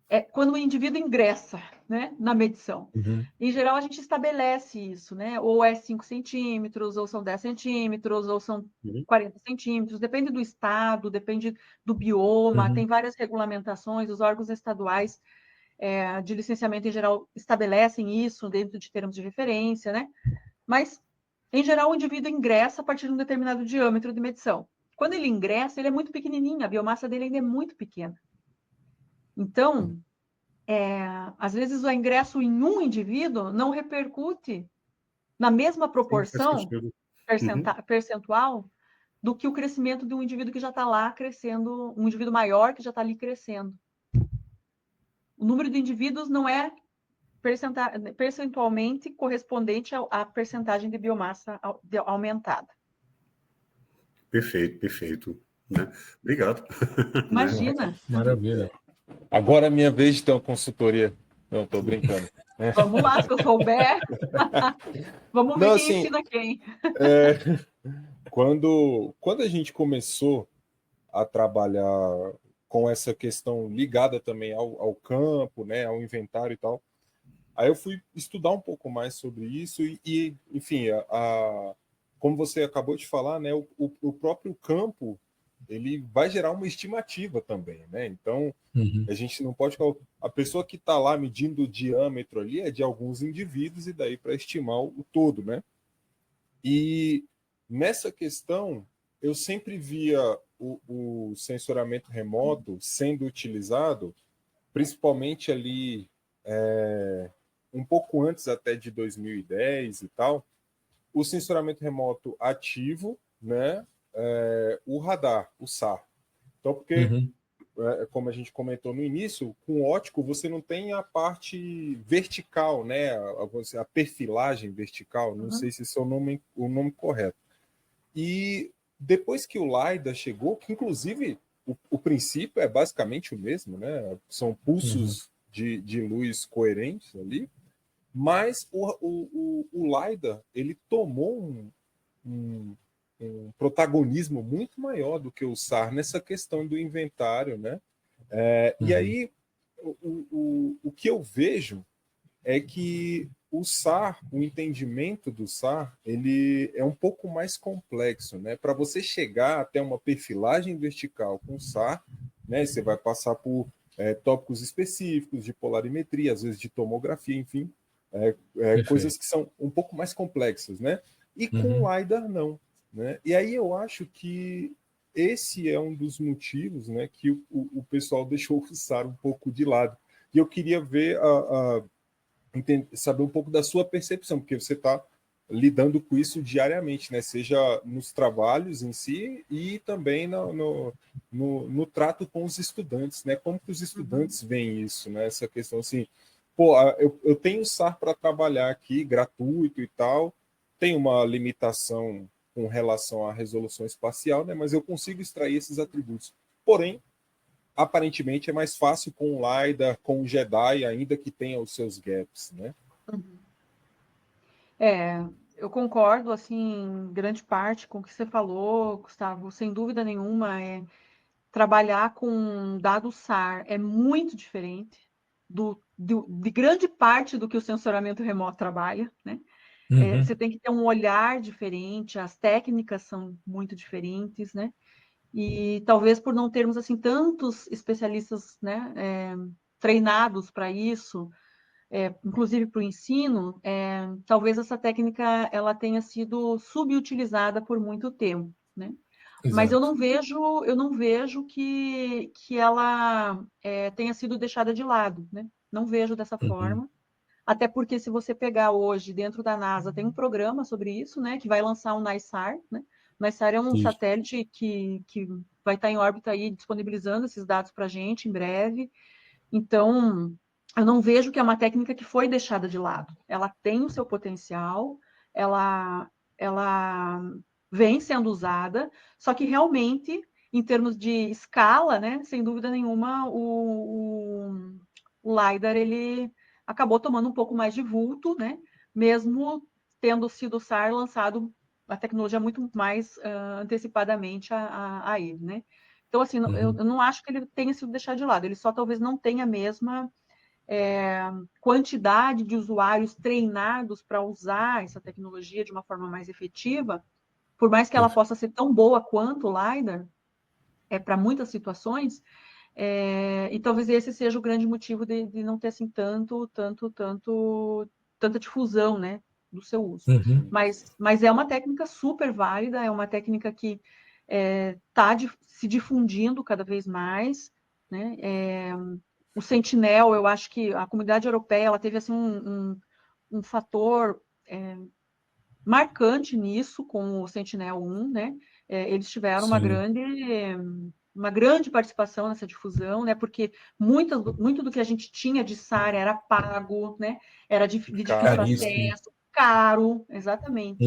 É quando o indivíduo ingressa, né, na medição. Em geral, a gente estabelece isso, né? Ou é 5 centímetros, ou são 10 centímetros, ou são 40 centímetros, depende do estado, depende do bioma, tem várias regulamentações, os órgãos estaduais de licenciamento, em geral, estabelecem isso dentro de termos de referência, né? Mas, em geral, o indivíduo ingressa a partir de um determinado diâmetro de medição. Quando ele ingressa, ele é muito pequenininho, a biomassa dele ainda é muito pequena. Então, às vezes o ingresso em um indivíduo não repercute na mesma proporção percentual do que o crescimento de um indivíduo que já está lá crescendo, um indivíduo maior que já está ali crescendo. O número de indivíduos não é percentualmente correspondente à percentagem de biomassa aumentada. Perfeito. Né? Obrigado. Imagina. Maravilha. Agora é minha vez de ter uma consultoria. Não, estou brincando. Vamos lá, se eu souber. Vamos ver quem ensina quem. Quando a gente começou a trabalhar com essa questão ligada também ao campo, né, ao inventário e tal, aí eu fui estudar um pouco mais sobre isso e enfim, como você acabou de falar, né, o próprio campo ele vai gerar uma estimativa também, né? Então a gente não pode a pessoa que está lá medindo o diâmetro ali é de alguns indivíduos e daí para estimar o todo, né? E nessa questão eu sempre via o sensoramento remoto sendo utilizado, principalmente ali um pouco antes até de 2010 e tal, o sensoramento remoto ativo, né? O radar, o SAR. Então, porque, como a gente comentou no início, com ótico você não tem a parte vertical, né? A perfilagem vertical, não sei se esse é o nome correto. E depois que o LiDAR chegou, que inclusive o princípio é basicamente o mesmo, né? São pulsos de luz coerentes ali, mas o LiDAR ele tomou um protagonismo muito maior do que o SAR nessa questão do inventário, né? E aí, o que eu vejo é que o SAR, o entendimento do SAR, ele é um pouco mais complexo, né? Para você chegar até uma perfilagem vertical com o SAR, né? Você vai passar por tópicos específicos de polarimetria, às vezes de tomografia, enfim, coisas que são um pouco mais complexas, né? E com o LiDAR não, né? E aí eu acho que esse é um dos motivos, né, que o pessoal deixou o SAR um pouco de lado. E eu queria ver saber um pouco da sua percepção, porque você está lidando com isso diariamente, né? Seja nos trabalhos em si e também no trato com os estudantes, né? Como que os estudantes veem isso, né? Essa questão assim, pô, eu tenho SAR para trabalhar aqui, gratuito e tal, tem uma limitação com relação à resolução espacial, né? Mas eu consigo extrair esses atributos. Porém, aparentemente é mais fácil com o LiDAR, com o Jedi, ainda que tenha os seus gaps, né? Eu concordo, assim, em grande parte com o que você falou, Gustavo, sem dúvida nenhuma, trabalhar com dados SAR é muito diferente de grande parte do que o sensoramento remoto trabalha, né? Você tem que ter um olhar diferente, as técnicas são muito diferentes, né? E talvez por não termos assim tantos especialistas, né, treinados para isso, inclusive para o ensino, talvez essa técnica ela tenha sido subutilizada por muito tempo, né? Mas eu não vejo que ela tenha sido deixada de lado, né? Não vejo dessa forma. Até porque se você pegar hoje, dentro da NASA, tem um programa sobre isso, né? Que vai lançar o NISAR, né? O NISAR é um satélite que vai estar em órbita aí, disponibilizando esses dados para a gente em breve. Então, eu não vejo que é uma técnica que foi deixada de lado. Ela tem o seu potencial, ela vem sendo usada, só que realmente, em termos de escala, né, sem dúvida nenhuma, o LiDAR ele acabou tomando um pouco mais de vulto, né, mesmo tendo sido o SAR lançado a tecnologia muito mais antecipadamente a ele, né? Então, assim, eu não acho que ele tenha sido deixado de lado, ele só talvez não tenha a mesma quantidade de usuários treinados para usar essa tecnologia de uma forma mais efetiva, por mais que ela possa ser tão boa quanto o LiDAR, para muitas situações, e talvez esse seja o grande motivo de não ter assim tanta difusão, né, do seu uso. Mas é uma técnica super válida, é uma técnica que está se difundindo cada vez mais, né? O Sentinel, eu acho que a comunidade europeia ela teve assim um fator marcante nisso com o Sentinel-1, né? Eles tiveram uma grande participação nessa difusão, né? Porque muito do que a gente tinha de SAR era pago, né? Era de difícil acesso, caro, exatamente.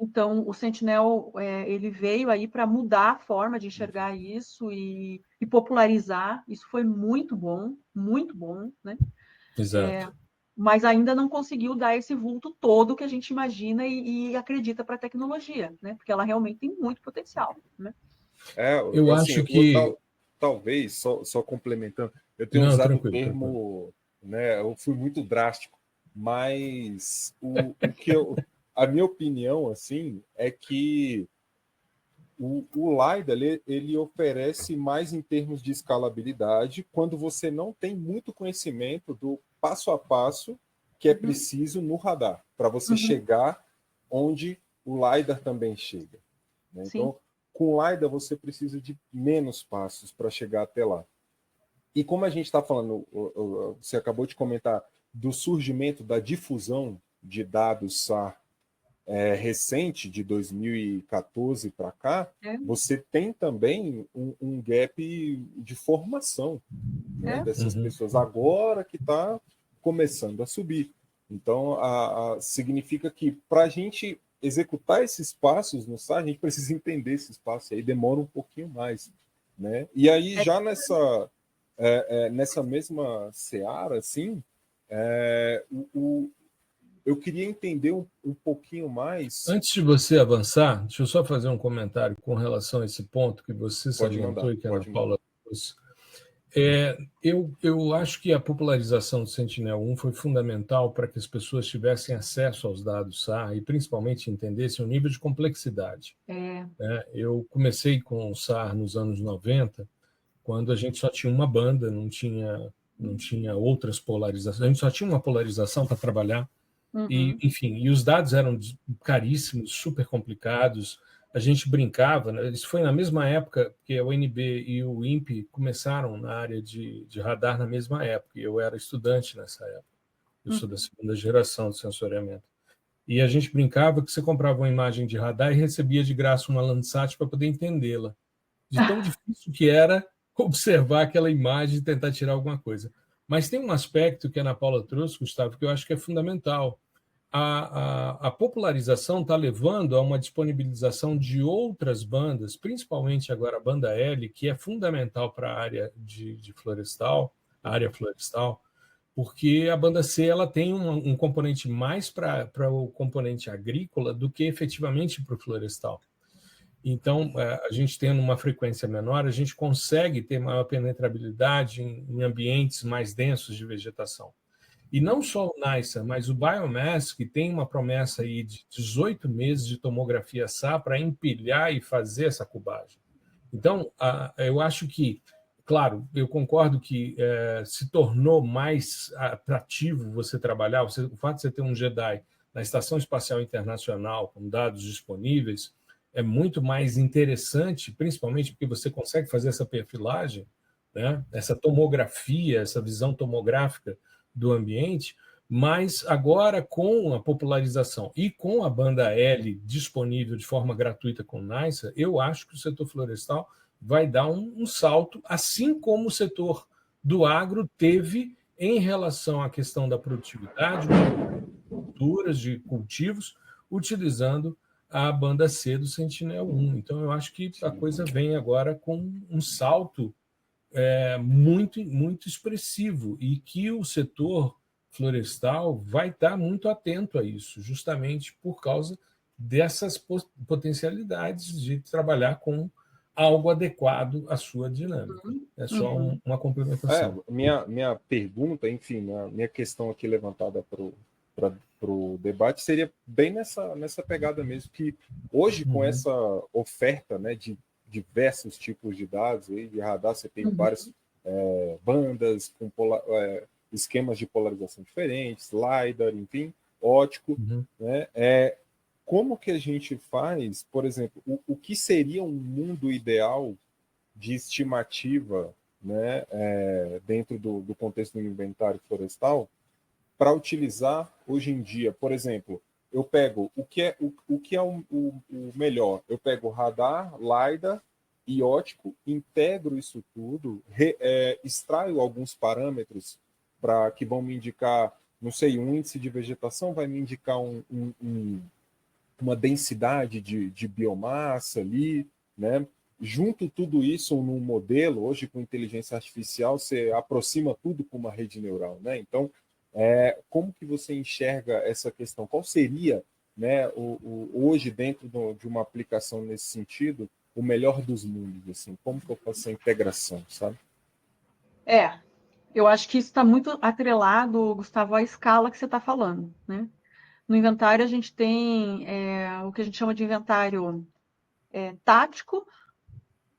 Então, o Sentinel ele veio aí para mudar a forma de enxergar isso e popularizar. Isso foi muito bom, né? Exato. Mas ainda não conseguiu dar esse vulto todo que a gente imagina e acredita para a tecnologia, né? Porque ela realmente tem muito potencial, né? Eu assim, acho que... talvez, só complementando, eu tenho usado o termo, tranquilo. né? Eu fui muito drástico, mas a minha opinião, assim, é que o LiDAR ele oferece mais em termos de escalabilidade quando você não tem muito conhecimento do passo a passo que é preciso no radar, para você chegar onde o LiDAR também chega, né? Então, com o LiDAR você precisa de menos passos para chegar até lá. E como a gente está falando, você acabou de comentar do surgimento da difusão de dados SAR recente, de 2014 para cá, você tem também um gap de formação, né, dessas pessoas, agora que está começando a subir. Então, significa que para a gente executar esses passos no SAR, a gente precisa entender esse espaço, e aí demora um pouquinho mais, né? E aí, já nessa mesma seara, assim, eu queria entender um pouquinho mais. Antes de você avançar, deixa eu só fazer um comentário com relação a esse ponto que você salientou e que a Ana Paula trouxe. Eu acho que a popularização do Sentinel-1 foi fundamental para que as pessoas tivessem acesso aos dados SAR e, principalmente, entendessem o nível de complexidade. Eu comecei com o SAR nos anos 90, quando a gente só tinha uma banda, não tinha outras polarizações, a gente só tinha uma polarização para trabalhar. E, enfim, e os dados eram caríssimos, super complicados. A gente brincava, né? Isso foi na mesma época que a UNB e o INPE começaram na área de radar na mesma época. Eu era estudante nessa época. Eu sou da segunda geração de sensoriamento. E a gente brincava que você comprava uma imagem de radar e recebia de graça uma Landsat para poder entendê-la. De tão difícil que era observar aquela imagem e tentar tirar alguma coisa. Mas tem um aspecto que a Ana Paula trouxe, Gustavo, que eu acho que é fundamental. A popularização está levando a uma disponibilização de outras bandas, principalmente agora a banda L, que é fundamental para a área de florestal, a área florestal, porque a banda C ela tem um componente mais para o componente agrícola do que efetivamente para o florestal. Então, a gente tendo uma frequência menor, a gente consegue ter maior penetrabilidade em ambientes mais densos de vegetação. E não só o NISA, mas o Biomass, que tem uma promessa aí de 18 meses de tomografia SAR para empilhar e fazer essa cubagem. Então, eu acho que, claro, eu concordo que se tornou mais atrativo você trabalhar, o fato de você ter um JEDI na Estação Espacial Internacional com dados disponíveis é muito mais interessante, principalmente porque você consegue fazer essa perfilagem, né? Essa tomografia, essa visão tomográfica do ambiente, mas agora com a popularização e com a banda L disponível de forma gratuita com o NISA, eu acho que o setor florestal vai dar um salto, assim como o setor do agro teve em relação à questão da produtividade, culturas de cultivos, utilizando a banda C do Sentinel-1. Então, eu acho que a coisa vem agora com um salto muito, muito expressivo e que o setor florestal vai estar muito atento a isso, justamente por causa dessas potencialidades de trabalhar com algo adequado à sua dinâmica. É só uma complementação. Minha pergunta, enfim, minha questão aqui levantada para o debate seria bem nessa pegada mesmo, que hoje, com essa oferta, né, de diversos tipos de dados, aí, de radar, você tem várias bandas com esquemas de polarização diferentes, LiDAR, enfim, óptico, né? Como que a gente faz, por exemplo, o que seria um mundo ideal de estimativa, né, dentro do contexto do inventário florestal para utilizar hoje em dia? Por exemplo, eu pego o que é o melhor. Eu pego radar, LiDAR e óptico, integro isso tudo, extraio alguns parâmetros para que vão me indicar, não sei, um índice de vegetação vai me indicar uma densidade de biomassa ali, né? Junto tudo isso num modelo, hoje com inteligência artificial, você aproxima tudo com uma rede neural, né? Então, como que você enxerga essa questão? Qual seria, né, hoje, dentro de uma aplicação nesse sentido, o melhor dos mundos? Assim? Como que eu faço essa integração, sabe? Eu acho que isso está muito atrelado, Gustavo, à escala que você está falando, né? No inventário, a gente tem o que a gente chama de inventário tático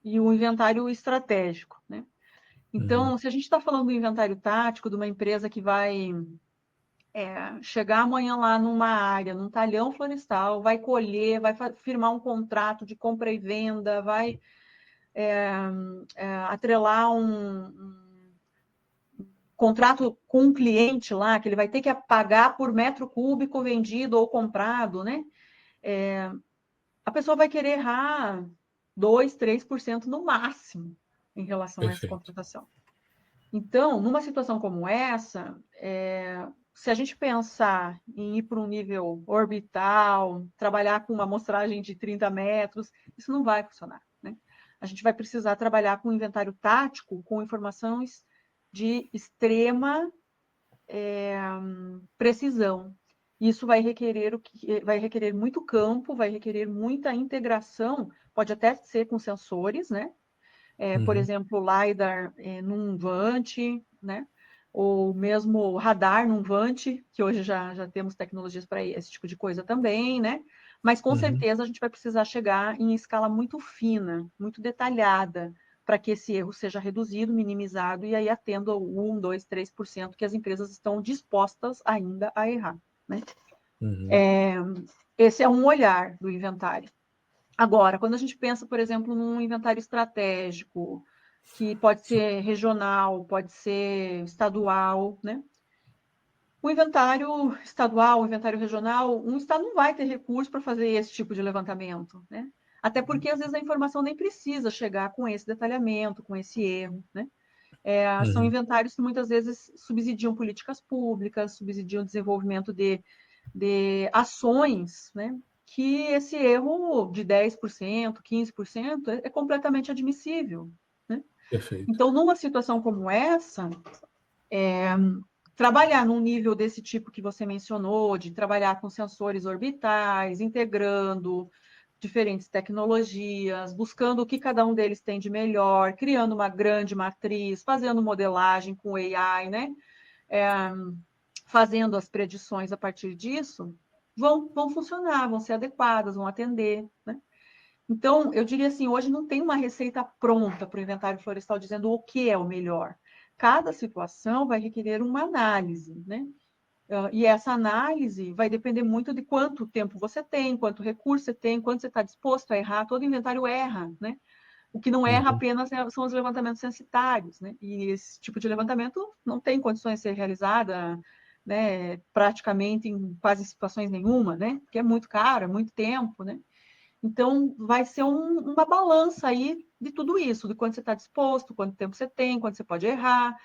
e o inventário estratégico, né? Então, se a gente está falando do inventário tático de uma empresa que vai chegar amanhã lá numa área, num talhão florestal, vai colher, vai firmar um contrato de compra e venda, vai atrelar um contrato com um cliente lá, que ele vai ter que pagar por metro cúbico vendido ou comprado, né? A pessoa vai querer errar 2%, 3% no máximo em relação a essa contratação. Então, numa situação como essa, se a gente pensar em ir para um nível orbital, trabalhar com uma amostragem de 30 metros, isso não vai funcionar, né? A gente vai precisar trabalhar com inventário tático, com informações de extrema precisão. Isso vai requerer muito campo, vai requerer muita integração, pode até ser com sensores, né? Por exemplo, LiDAR num Vant, né? Ou mesmo radar num Vant, que hoje já temos tecnologias para esse tipo de coisa também, né? Mas com certeza a gente vai precisar chegar em escala muito fina, muito detalhada, para que esse erro seja reduzido, minimizado e aí atenda o 1, 2, 3% que as empresas estão dispostas ainda a errar, né? Esse é um olhar do inventário. Agora, quando a gente pensa, por exemplo, num inventário estratégico, que pode ser regional, pode ser estadual, né? O inventário estadual, o inventário regional, um estado não vai ter recurso para fazer esse tipo de levantamento, né? Até porque, às vezes, a informação nem precisa chegar com esse detalhamento, com esse erro, né? São inventários que muitas vezes subsidiam políticas públicas, subsidiam o desenvolvimento de ações, né? Que esse erro de 10%, 15% é completamente admissível, né? Perfeito. Então, numa situação como essa, trabalhar num nível desse tipo que você mencionou, de trabalhar com sensores orbitais, integrando diferentes tecnologias, buscando o que cada um deles tem de melhor, criando uma grande matriz, fazendo modelagem com AI, né? Fazendo as predições a partir disso, vão funcionar, vão ser adequadas, vão atender, né? Então, eu diria assim, hoje não tem uma receita pronta para o inventário florestal dizendo o que é o melhor. Cada situação vai requerer uma análise, né? E essa análise vai depender muito de quanto tempo você tem, quanto recurso você tem, quanto você está disposto a errar. Todo inventário erra, né? O que não erra apenas são os levantamentos censitários, né? E esse tipo de levantamento não tem condições de ser realizada, né, praticamente em quase situações nenhuma, né? Porque é muito caro, é muito tempo, né? Então, vai ser uma balança aí de tudo isso, de quanto você está disposto, quanto tempo você tem, quanto você pode errar,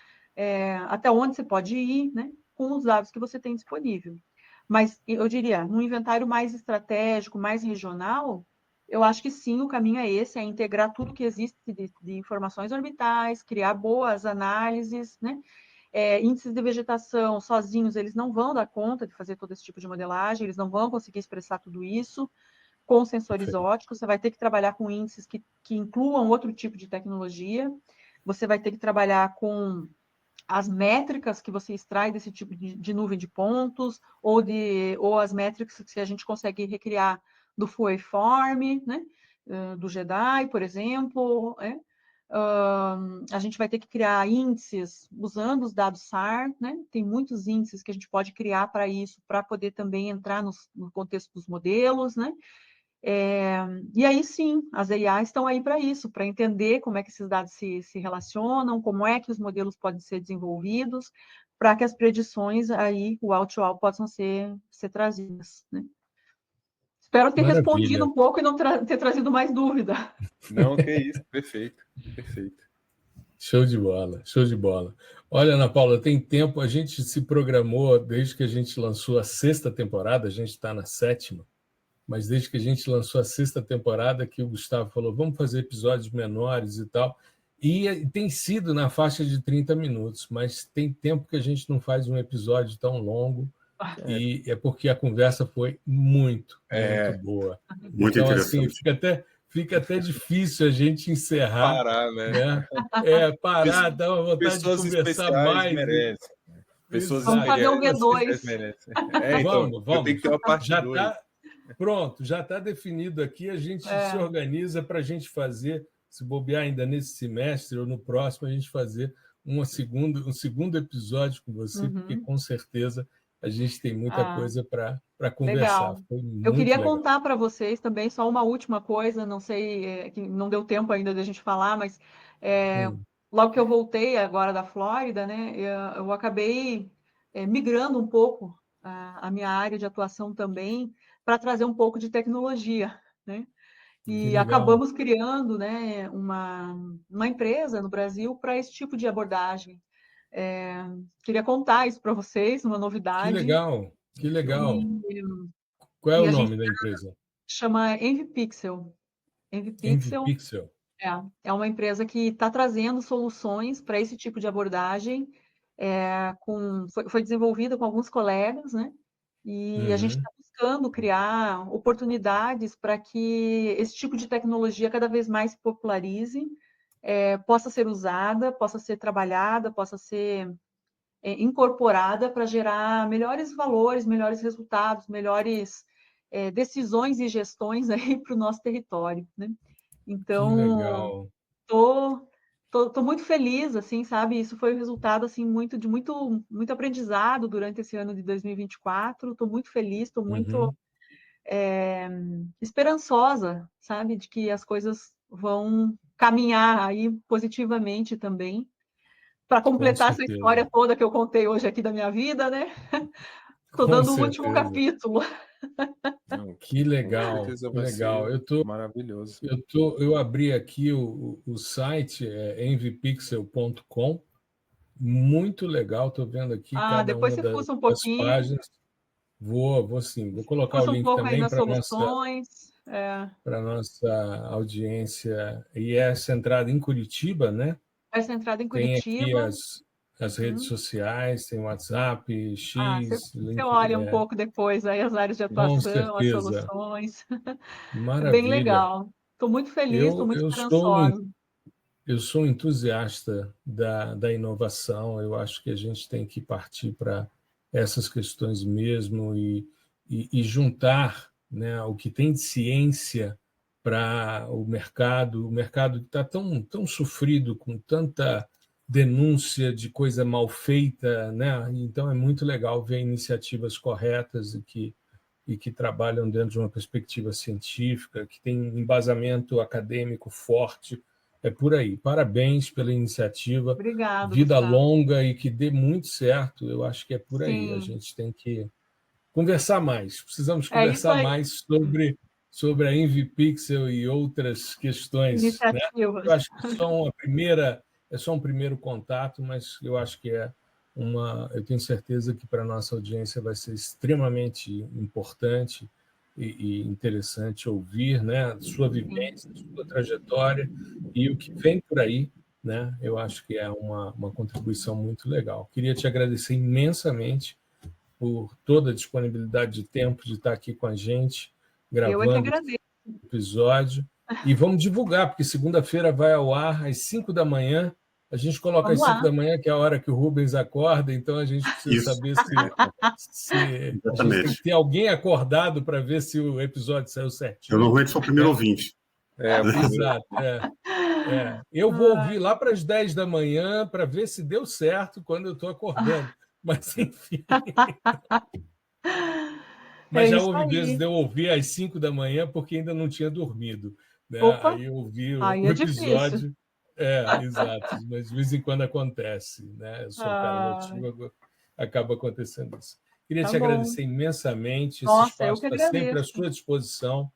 até onde você pode ir, né? Com os dados que você tem disponível. Mas eu diria, num inventário mais estratégico, mais regional, eu acho que sim, o caminho é esse, é integrar tudo que existe de informações orbitais, criar boas análises, né? Índices de vegetação sozinhos, eles não vão dar conta de fazer todo esse tipo de modelagem, eles não vão conseguir expressar tudo isso com sensores Perfeito. óticos, você vai ter que trabalhar com índices que incluam outro tipo de tecnologia, você vai ter que trabalhar com as métricas que você extrai desse tipo de nuvem de pontos, ou as métricas que a gente consegue recriar do Fueform, né? Do GEDI, por exemplo. A gente vai ter que criar índices usando os dados SAR, né? Tem muitos índices que a gente pode criar para isso, para poder também entrar no contexto dos modelos, né? E aí sim, as AIs estão aí para isso, para entender como é que esses dados se relacionam, como é que os modelos podem ser desenvolvidos, para que as predições aí, o out-to-out, possam ser trazidas, né? Espero ter respondido Maravilha. um pouco e não ter trazido mais dúvida. Não, que isso, perfeito, perfeito. Show de bola, show de bola. Olha, Ana Paula, tem tempo, a gente se programou desde que a gente lançou a 6ª temporada, a gente está na 7ª, mas desde que a gente lançou a 6ª temporada, que o Gustavo falou, vamos fazer episódios menores e tal, e tem sido na faixa de 30 minutos, mas tem tempo que a gente não faz um episódio tão longo, e é porque a conversa foi muito boa. Muito Então, assim, interessante. fica até difícil a gente encerrar, Parar, né? né? Parar, dá uma vontade de Pessoas conversar especiais mais. merecem. Pessoas Vamos fazer um especiais V2. merecem. Então, eu tenho Vamos. que ter uma parte Já 2. está pronto, já está definido aqui. A gente se organiza para a gente fazer, se bobear ainda nesse semestre ou no próximo, a gente fazer um segundo episódio com você, porque com certeza a gente tem muita coisa para conversar. Legal. Foi Eu muito queria legal. contar para vocês também só uma última coisa, não sei, que não deu tempo ainda da gente falar, mas logo que eu voltei agora da Flórida, né, eu acabei migrando um pouco a minha área de atuação também para trazer um pouco de tecnologia, né? Que E legal. acabamos criando, né, uma empresa no Brasil para esse tipo de abordagem. Queria contar isso para vocês, uma Que novidade. legal. Que legal. E, Qual é e o a gente nome da empresa? chama EnvyPixel. EnvyPixel EnvyPixel. é uma empresa que está trazendo soluções para esse tipo de abordagem, foi desenvolvida com alguns colegas, né? E a gente está buscando criar oportunidades para que esse tipo de tecnologia cada vez mais se popularize, possa ser usada, possa ser trabalhada, possa ser incorporada para gerar melhores valores, melhores resultados, melhores decisões e gestões aí para o nosso território, né? Então, que legal. Tô muito feliz, assim, sabe? Isso foi o resultado, assim, de muito aprendizado durante esse ano de 2024. Estou muito feliz, estou muito esperançosa, sabe? De que as coisas vão caminhar aí positivamente também. Para Com completar essa certeza. história toda que eu contei hoje aqui da minha vida, né? Estou Com dando o último certeza. capítulo. Não, Que com legal, certeza que vai legal. ser maravilhoso. Eu abri aqui o site, envypixel.com, muito legal, estou vendo aqui cada Depois uma você das fuça um pouquinho, páginas. Vou sim, vou colocar o fuça um link pouco aí também nas soluções. para nossa audiência. E é centrada em Curitiba, né? Essa entrada em Tem aqui Curitiba. as redes sociais, tem WhatsApp, X, Você link, olha um pouco depois aí as áreas de com atuação, as certeza. soluções. É bem Maravilha. legal. Estou muito feliz, estou Eu, muito eu sou esperançosa. Eu sou um entusiasta da inovação. Eu acho que a gente tem que partir para essas questões mesmo e juntar, né, o que tem de ciência para o mercado. O mercado está tão sofrido, com tanta denúncia de coisa mal feita, né? Então é muito legal ver iniciativas corretas e que trabalham dentro de uma perspectiva científica, que tem embasamento acadêmico forte. É por aí. Parabéns pela iniciativa. Obrigado, Vida Gustavo. longa e que dê muito certo. Eu acho que é por aí. A Sim, gente tem que conversar mais. Precisamos é isso conversar aí. mais sobre a EnvyPixel e outras questões, né? Eu Iniciativas. acho que é só um primeiro contato, mas eu acho que eu tenho certeza que para a nossa audiência vai ser extremamente importante e interessante ouvir, né, sua vivência, sua trajetória e o que vem por aí, né? Eu acho que é uma contribuição muito legal. Queria te agradecer imensamente por toda a disponibilidade de tempo de estar aqui com a gente, Eu é que gravando esse agradeço. episódio. E vamos divulgar, porque segunda-feira vai ao ar às 5 da manhã. A gente coloca Vamos às 5 lá. da manhã, que é a hora que o Rubens acorda, então a gente precisa Isso, saber se a gente tem que exatamente. ter alguém acordado para ver se o episódio saiu Eu certinho. normalmente sou o primeiro ouvinte. Exato. Eu vou ouvir lá para as 10 da manhã para ver se deu certo quando eu estou acordando. Mas, enfim. É Mas já isso houve vezes aí. de eu ouvir às 5 da manhã porque ainda não tinha dormido, né? Opa, Aí eu ouvi aí o é difícil. episódio. Exato. Mas de vez em quando acontece, né? Eu sou um cara Ah, notívago, acaba acontecendo isso. Queria tá te bom. agradecer imensamente. Esse Nossa, eu espaço que está sempre à agradeço. sua disposição.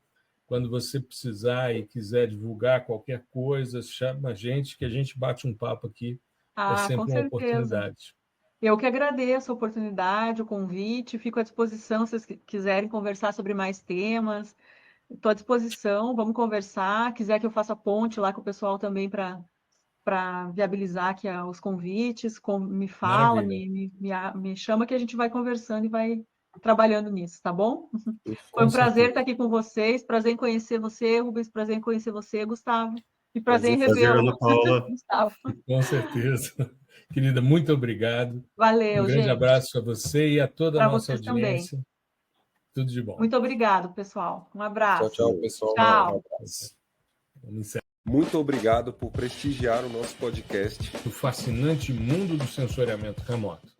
Quando você precisar e quiser divulgar qualquer coisa, chama a gente, que a gente bate um papo aqui. É Com sempre uma certeza. oportunidade. Eu que agradeço a oportunidade, o convite. Fico à disposição se vocês quiserem conversar sobre mais temas. Estou à disposição, vamos conversar. Quiser que eu faça ponte lá com o pessoal também para viabilizar aqui os convites, me fala, Maravilha. me chama que a gente vai conversando e vai trabalhando nisso, tá bom? Foi Com um prazer estar certeza. aqui com vocês, prazer em conhecer você, Rubens, prazer em conhecer você, Gustavo, e prazer em Prazer foi Prazer, revê-lo, Ana Paula. Gustavo. Com certeza. Querida, muito obrigado. Um Valeu, grande gente. abraço a você e a toda a Para nossa vocês também. audiência. Tudo de bom. Muito obrigado, pessoal. Um Tchau, abraço. tchau, pessoal. Um Tchau. abraço. Vamos encerrar. Muito obrigado por prestigiar o nosso podcast. O fascinante mundo do sensoriamento remoto.